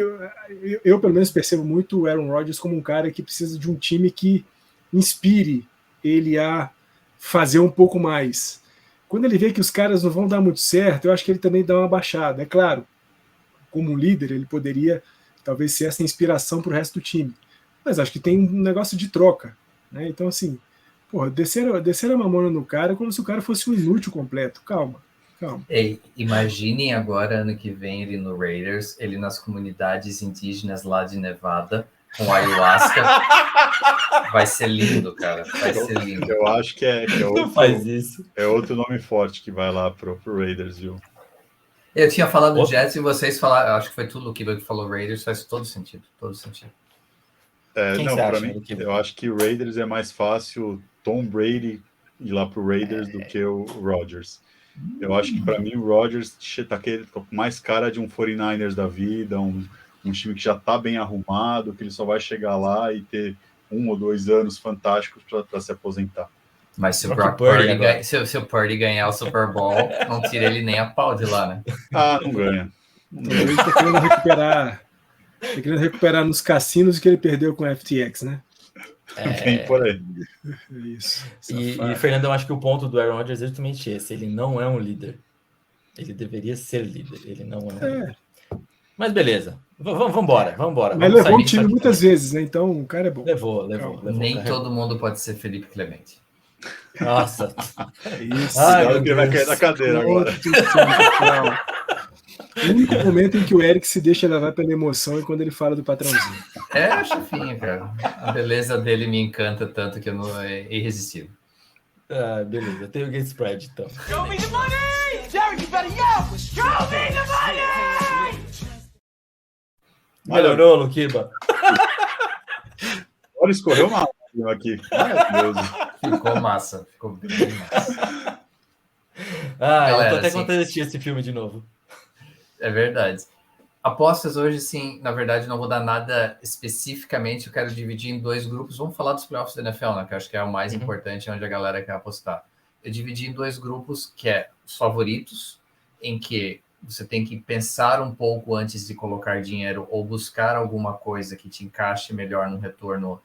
eu pelo menos percebo muito o Aaron Rodgers como um cara que precisa de um time que inspire ele a fazer um pouco mais. Quando ele vê que os caras não vão dar muito certo, eu acho que ele também dá uma baixada. É claro, como líder, ele poderia talvez ser essa inspiração para o resto do time. Mas acho que tem um negócio de troca, né? Então, assim, porra, descer a mamona no cara como se o cara fosse um inútil completo. Calma. Ei, imaginem agora, ano que vem, ele no Raiders, ele nas comunidades indígenas lá de Nevada, com ayahuasca. Vai ser lindo, cara. Vai ser lindo. Eu acho que é outro, Não faz isso. É outro nome forte que vai lá pro Raiders, viu? Eu tinha falado do Jets e vocês falaram, acho que foi tudo o que falou Raiders, faz todo sentido. Quem não, você para acha, mim, Luquiva? eu acho que o Raiders é mais fácil Tom Brady ir lá pro Raiders do que o Rodgers. Eu acho que para mim o Rodgers tá com mais cara de um 49ers da vida, um time que já tá bem arrumado, que ele só vai chegar lá e ter 1 ou 2 anos fantásticos para se aposentar. Mas se o Brock Brock Purdy se o Purdy ganhar o Super Bowl, não tira ele nem a pau de lá, né? Ah, não ganha. Ele tá querendo recuperar nos cassinos que ele perdeu com a FTX, né? Tem por aí. Isso. E Fernando, eu acho que o ponto do Aaron Rodgers é justamente esse. Ele não é um líder. Ele deveria ser líder. Ele não é um líder. Mas beleza. Vamos embora. Mas levou o time muitas vezes, né? Então o cara é bom. Levou. Nem todo mundo pode ser Felipe Clemente. Nossa. Isso. Ai, que ele vai cair na cadeira agora. O único momento em que o Eric se deixa levar pela emoção é quando ele fala do patrãozinho. É, chefinho, cara. A beleza dele me encanta tanto que eu não é irresistível. Beleza. Tem o Game Spread, então. Show me the money! Derek, you better yell! Show me the money! Melhorou, Luquiba? Olha, escorreu uma lágrima aqui. Maravilhoso. Ficou massa. Ficou bem massa. Eu tô até com vontade de assistir esse filme de novo. É verdade. Apostas hoje, sim, na verdade, não vou dar nada especificamente. Eu quero dividir em 2 grupos. Vamos falar dos playoffs da NFL, né? Que eu acho que é o mais importante, onde a galera quer apostar. Eu dividi em 2 grupos, que é os favoritos, em que você tem que pensar um pouco antes de colocar dinheiro ou buscar alguma coisa que te encaixe melhor num retorno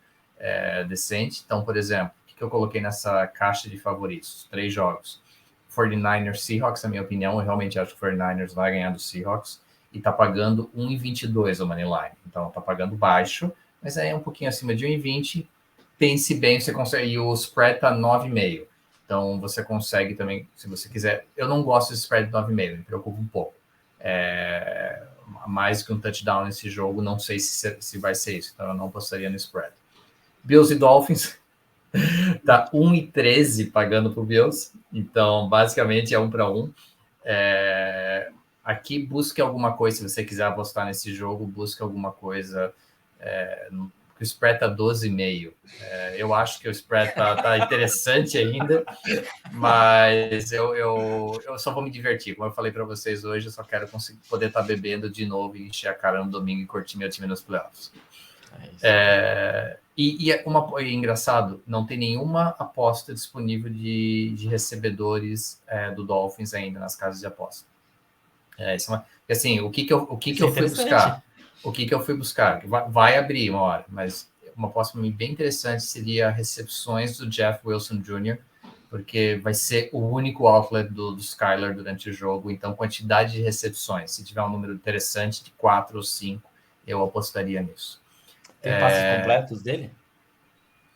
decente. Então, por exemplo, o que eu coloquei nessa caixa de favoritos? 3 jogos. 49ers Seahawks, na minha opinião, eu realmente acho que o 49ers vai ganhar do Seahawks e tá pagando 1,22 o Moneyline. Então tá pagando baixo, mas aí é um pouquinho acima de 1,20. Pense bem, você consegue. E o spread tá 9,5. Então você consegue também, se você quiser. Eu não gosto de spread de 9,5, me preocupa um pouco. Mais que um touchdown nesse jogo, não sei se vai ser isso. Então eu não apostaria no spread. Bills e Dolphins. Tá 1,13 pagando pro Bills, então basicamente é 1 para 1. Aqui busque alguma coisa, se você quiser apostar nesse jogo, busque alguma coisa. O spread tá 12,5. Eu acho que o spread tá interessante ainda, mas eu só vou me divertir. Como eu falei para vocês hoje, eu só quero poder estar bebendo de novo e encher a cara no domingo e curtir meu time nos playoffs. E engraçado, não tem nenhuma aposta disponível de recebedores do Dolphins ainda nas casas de aposta. Assim, o que eu fui buscar? O que eu fui buscar? Vai abrir uma hora, mas uma aposta para mim bem interessante seria recepções do Jeff Wilson Jr., porque vai ser o único outlet do Skyler durante o jogo, então quantidade de recepções, se tiver um número interessante de 4 ou 5, eu apostaria nisso. Tem passes completos dele?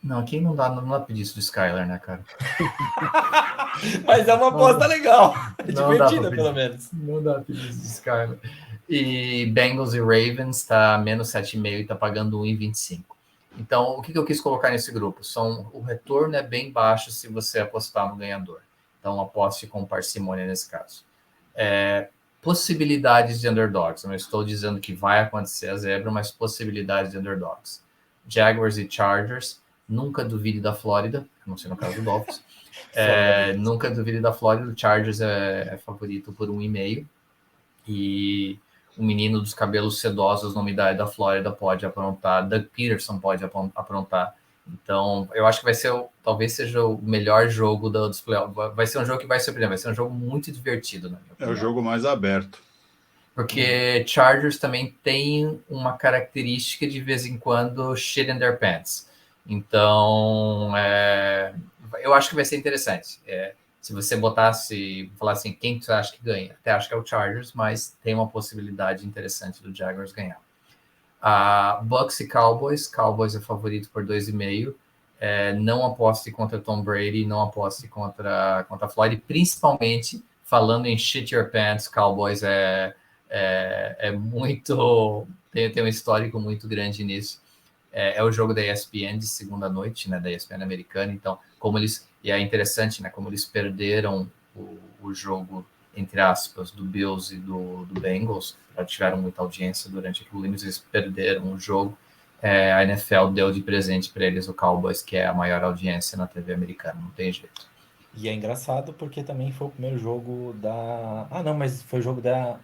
Não, aqui não dá pedir isso de Skyler, né, cara? Mas é uma aposta legal. É Não divertida, pelo menos. Não dá pedir isso de Skyler. E Bengals e Ravens está menos 7,5 e está pagando 1,25. Então, o que eu quis colocar nesse grupo? O retorno é bem baixo se você apostar no ganhador. Então, aposte com parcimônia nesse caso. Possibilidades de underdogs. Eu não estou dizendo que vai acontecer a zebra, mas possibilidades de underdogs. Jaguars e Chargers. Nunca duvide da Flórida, não sei no caso do Dolphins. Nunca duvide da Flórida. O Chargers é favorito por 1,5. E o menino dos cabelos sedosos, nome da Flórida, pode aprontar. Doug Peterson pode aprontar. Então, eu acho que talvez seja o melhor jogo dos playoffs. Vai ser um jogo que vai surpreender, vai ser um jogo muito divertido, na minha opinião. É o jogo mais aberto. Porque Chargers também tem uma característica de vez em quando shit in their pants. Então, eu acho que vai ser interessante. Se você falar assim, quem você acha que ganha? Até acho que é o Chargers, mas tem uma possibilidade interessante do Jaguars ganhar. Bucks e Cowboys. Cowboys é favorito por 2,5. Não aposte contra Tom Brady, não aposte contra a Florida. Principalmente, falando em shit your pants, Cowboys muito... Tem um histórico muito grande nisso. É o jogo da ESPN de segunda noite, né, da ESPN americana. Então, e é interessante, né, como eles perderam o jogo, entre aspas, do Bills e do Bengals, tiveram muita audiência durante aquilo, eles perderam o jogo. A NFL deu de presente para eles o Cowboys, que é a maior audiência na TV americana, não tem jeito. E é engraçado porque também foi o primeiro jogo da... não, mas foi o jogo da...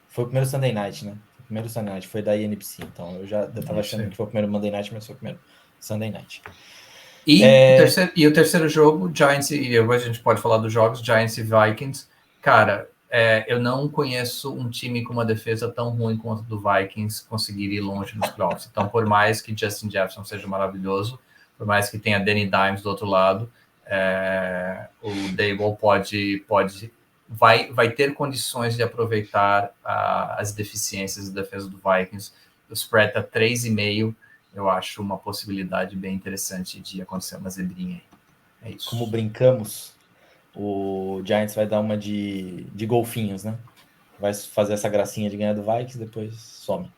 Foi o primeiro Sunday Night, né? O primeiro Sunday Night foi da NBC, então eu tava achando que foi o primeiro Monday Night, mas foi o primeiro Sunday Night. E o terceiro jogo, Giants e... Agora a gente pode falar dos jogos, Giants e Vikings. Cara, eu não conheço um time com uma defesa tão ruim quanto do Vikings conseguir ir longe nos playoffs. Então, por mais que Justin Jefferson seja maravilhoso, por mais que tenha Danny Dimes do outro lado, o Daboll vai ter condições de aproveitar as deficiências da defesa do Vikings. O spread está 3,5. Eu acho uma possibilidade bem interessante de acontecer uma zebrinha aí. É isso. Como brincamos, o Giants vai dar uma de golfinhos, né? Vai fazer essa gracinha de ganhar do Vikings, depois some.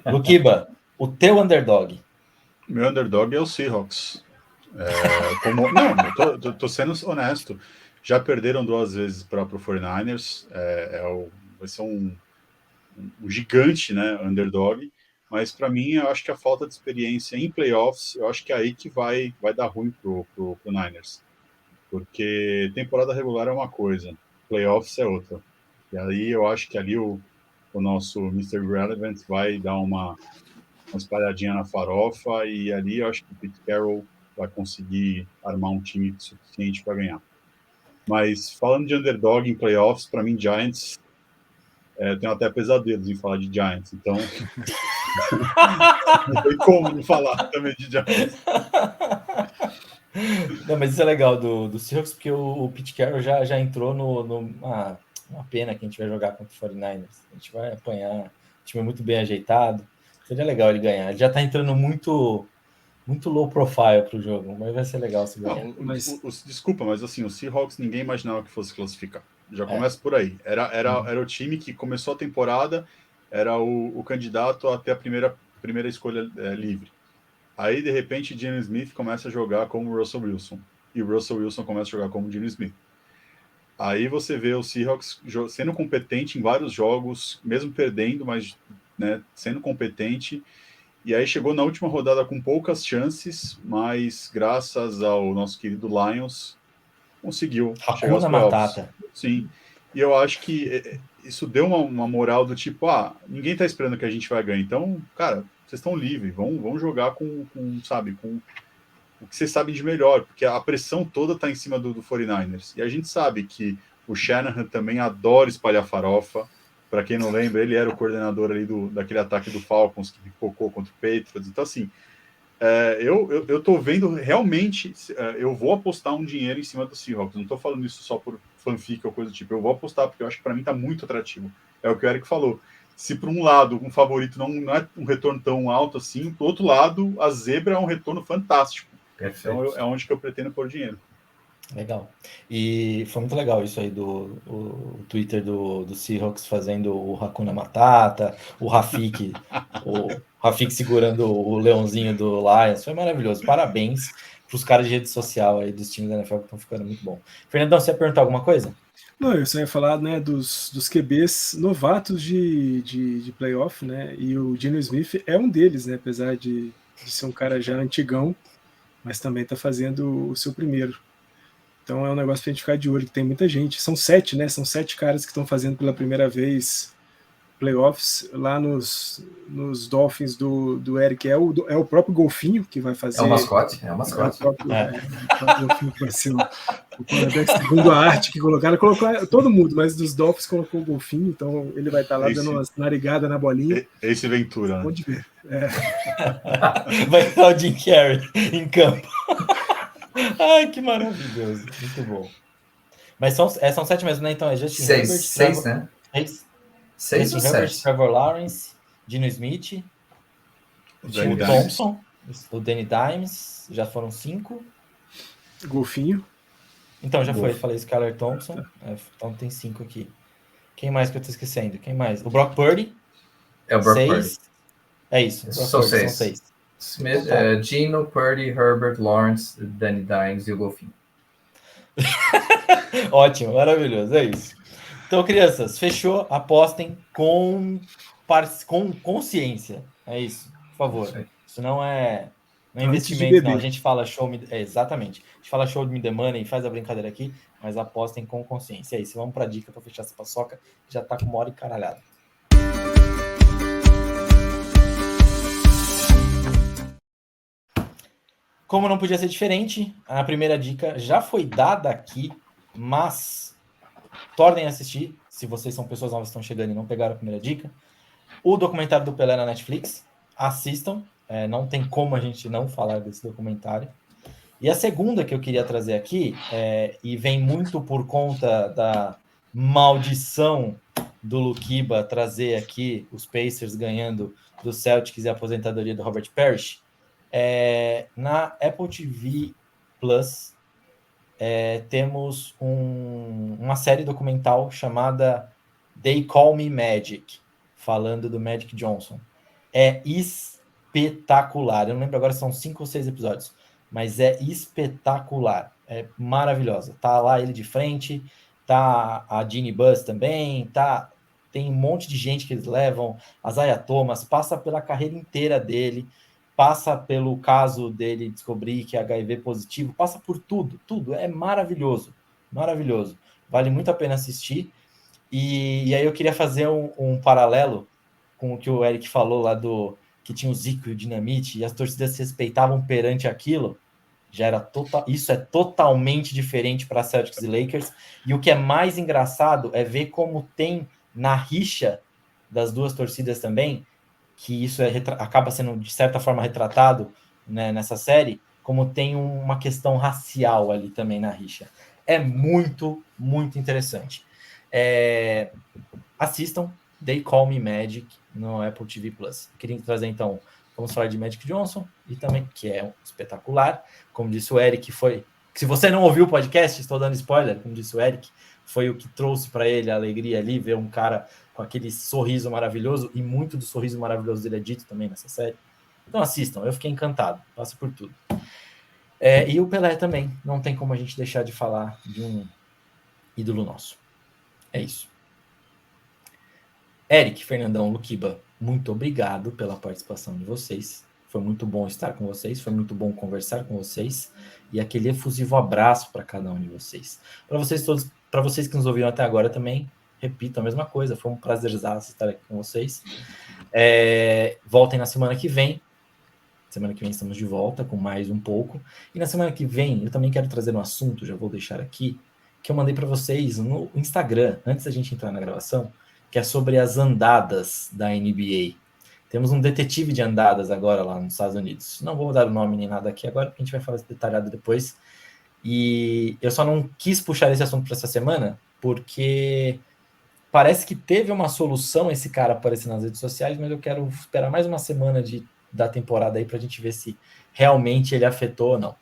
Luquiba, o teu underdog? Meu underdog é o Seahawks. Eu tô sendo honesto. Já perderam 2 vezes para o 49ers. Vai ser um gigante, né, underdog. Mas para mim, eu acho que a falta de experiência em playoffs, eu acho que é aí que vai dar ruim pro Niners. Porque temporada regular é uma coisa, playoffs é outra. E aí eu acho que ali o nosso Mr. Relevant vai dar uma espalhadinha na farofa, e ali eu acho que o Pete Carroll vai conseguir armar um time suficiente para ganhar. Mas falando de underdog em playoffs, para mim, Giants, tenho até pesadelos em falar de Giants, então não tem como não falar também de Giants. Não, mas isso é legal do Seahawks, porque o Pete Carroll já entrou uma pena que a gente vai jogar contra o 49ers. A gente vai apanhar, o time é muito bem ajeitado. Seria legal ele ganhar. Ele já está entrando muito low profile para o jogo, mas vai ser legal se ganhar. Desculpa, mas assim, o Seahawks ninguém imaginava que fosse classificar. Já começa por aí. Era o time que começou a temporada, era o candidato a ter a primeira escolha livre. Aí, de repente, Geno Smith começa a jogar como Russell Wilson. E o Russell Wilson começa a jogar como Geno Smith. Aí você vê o Seahawks sendo competente em vários jogos, mesmo perdendo, mas, né, sendo competente. E aí chegou na última rodada com poucas chances, mas graças ao nosso querido Lions, conseguiu chegar aos playoffs. Sim. E eu acho que isso deu uma moral do tipo, ninguém tá esperando que a gente vai ganhar. Então, cara, vocês estão livres, vão jogar com o que vocês sabem de melhor, porque a pressão toda está em cima do 49ers. E a gente sabe que o Shanahan também adora espalhar farofa. Para quem não lembra, ele era o coordenador ali daquele ataque do Falcons que pipocou contra o Patriots. Então, assim, eu tô vendo realmente, eu vou apostar um dinheiro em cima do Seahawks. Não estou falando isso só por fanfic ou coisa do tipo. Eu vou apostar porque eu acho que para mim está muito atrativo. É o que o Eric falou. Se por um lado um favorito não é um retorno tão alto assim, do outro lado a zebra é um retorno fantástico. Perfeito. Então é onde que eu pretendo pôr dinheiro. Legal. E foi muito legal isso aí do Twitter do Seahawks fazendo o Hakuna Matata, o Rafik segurando o leãozinho do Lions. Foi maravilhoso. Parabéns para os caras de rede social aí dos times da NFL que estão ficando muito bom. Fernandão, você ia perguntar alguma coisa? Não, eu só ia falar, né, dos QBs novatos de playoff, né? E o Geno Smith é um deles, né? Apesar de ser um cara já antigão, mas também está fazendo o seu primeiro. Então é um negócio para a gente ficar de olho, que tem muita gente. São 7, né? São 7 caras que estão fazendo pela primeira vez playoffs. Lá nos Dolphins do Eric é o próprio Golfinho que vai fazer. É o mascote. É o próprio Golfinho que vai ser o quarterback, segundo a arte que colocaram. Colocou todo mundo, mas dos Dolphins colocou o Golfinho, então ele vai estar lá dando umas narigadas na bolinha. Esse Ventura. Pode ver. Vai estar o Jim Carrey em campo. Ai, que maravilhoso. Muito bom. Mas são 7 mesmo, né? Então é Justin Herbert. 6, né? 6 ou 7? Trevor Lawrence, Geno Smith, o Thompson, o Danny Dimes, já foram 5. Golfinho. Então, já foi, falei Skylar Thompson. Então tem 5 aqui. Quem mais que eu tô esquecendo? Quem mais? O Brock Purdy. É o Brock 6. Purdy. É isso. São 6. Geno, Purdy, Herbert, Lawrence, Danny Dimes e o Golfinho. Ótimo, maravilhoso, é isso. Então, crianças, fechou? Apostem com consciência. É isso, por favor. Isso não é investimento, não. A gente fala show me... exatamente. A gente fala show me the money, faz a brincadeira aqui, mas apostem com consciência. É isso, vamos para a dica para fechar essa paçoca, que já tá com 1 hora e caralhada. Como não podia ser diferente, a primeira dica já foi dada aqui, mas tornem a assistir, se vocês são pessoas novas que estão chegando e não pegaram a primeira dica. O documentário do Pelé na Netflix, assistam, não tem como a gente não falar desse documentário. E a segunda que eu queria trazer aqui, e vem muito por conta da maldição do Luquiba trazer aqui os Pacers ganhando do Celtics e a aposentadoria do Robert Parrish, na Apple TV Plus temos uma série documental chamada They Call Me Magic, falando do Magic Johnson. É espetacular. Eu não lembro agora se são 5 ou 6 episódios, mas é espetacular. É maravilhosa. Tá lá ele de frente, tá a Jeannie Buss também, tem um monte de gente que eles levam, a Isaiah Thomas, passa pela carreira inteira dele, passa pelo caso dele descobrir que é HIV positivo, passa por tudo, é maravilhoso, maravilhoso. Vale muito a pena assistir. E aí eu queria fazer um paralelo com o que o Eric falou lá que tinha o Zico e o Dinamite, e as torcidas se respeitavam perante aquilo. Isso é totalmente diferente para Celtics e Lakers. E o que é mais engraçado é ver como tem na rixa das duas torcidas também, que isso acaba sendo, de certa forma, retratado, né, nessa série, como tem uma questão racial ali também na rixa. É muito, muito interessante. Assistam They Call Me Magic no Apple TV Plus. Queria trazer, então, vamos falar de Magic Johnson, e também, que é espetacular, como disse o Eric, se você não ouviu o podcast, estou dando spoiler, como disse o Eric, foi o que trouxe para ele a alegria ali, ver um cara com aquele sorriso maravilhoso, e muito do sorriso maravilhoso dele é dito também nessa série. Então assistam, eu fiquei encantado, passa por tudo. E o Pelé também, não tem como a gente deixar de falar de um ídolo nosso. É isso. Eric, Fernandão, Luquiba, muito obrigado pela participação de vocês. Foi muito bom estar com vocês, foi muito bom conversar com vocês, e aquele efusivo abraço para cada um de vocês. Para vocês todos, para vocês que nos ouviram até agora também, repito a mesma coisa, foi um prazerzaço estar aqui com vocês. Voltem na semana que vem. Semana que vem estamos de volta com mais um pouco. E na semana que vem eu também quero trazer um assunto, já vou deixar aqui, que eu mandei para vocês no Instagram, antes da gente entrar na gravação, que é sobre as andadas da NBA. Temos um detetive de andadas agora lá nos Estados Unidos. Não vou dar o nome nem nada aqui agora, porque a gente vai falar detalhado depois. E eu só não quis puxar esse assunto para essa semana, porque parece que teve uma solução esse cara aparecer nas redes sociais, mas eu quero esperar mais uma semana da temporada aí para a gente ver se realmente ele afetou ou não.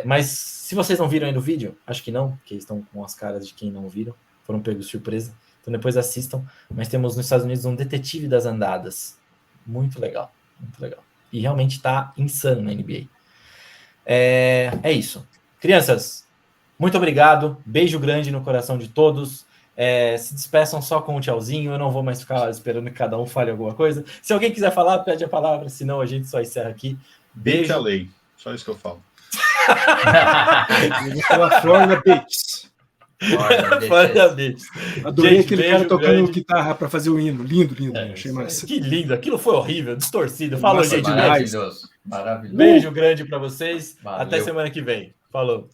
Mas se vocês não viram ainda o vídeo, acho que não, porque estão com as caras de quem não viram, foram pegos de surpresa, então depois assistam. Mas temos nos Estados Unidos um detetive das andadas, muito legal, muito legal. E realmente está insano na NBA. É isso. Crianças, muito obrigado, beijo grande no coração de todos. Se despeçam só com um tchauzinho, eu não vou mais ficar esperando que cada um fale alguma coisa. Se alguém quiser falar, pede a palavra, senão a gente só encerra aqui. Beijo. A lei, só isso que eu falo. Eu vou falar Florida Beach. Florida Beach. Adorei aquele cara tocando guitarra para fazer o hino. Lindo, achei massa. Que lindo, aquilo foi horrível, distorcido. Falou, gente. Maravilhoso. Beijo grande para vocês. Valeu. Até semana que vem. Falou.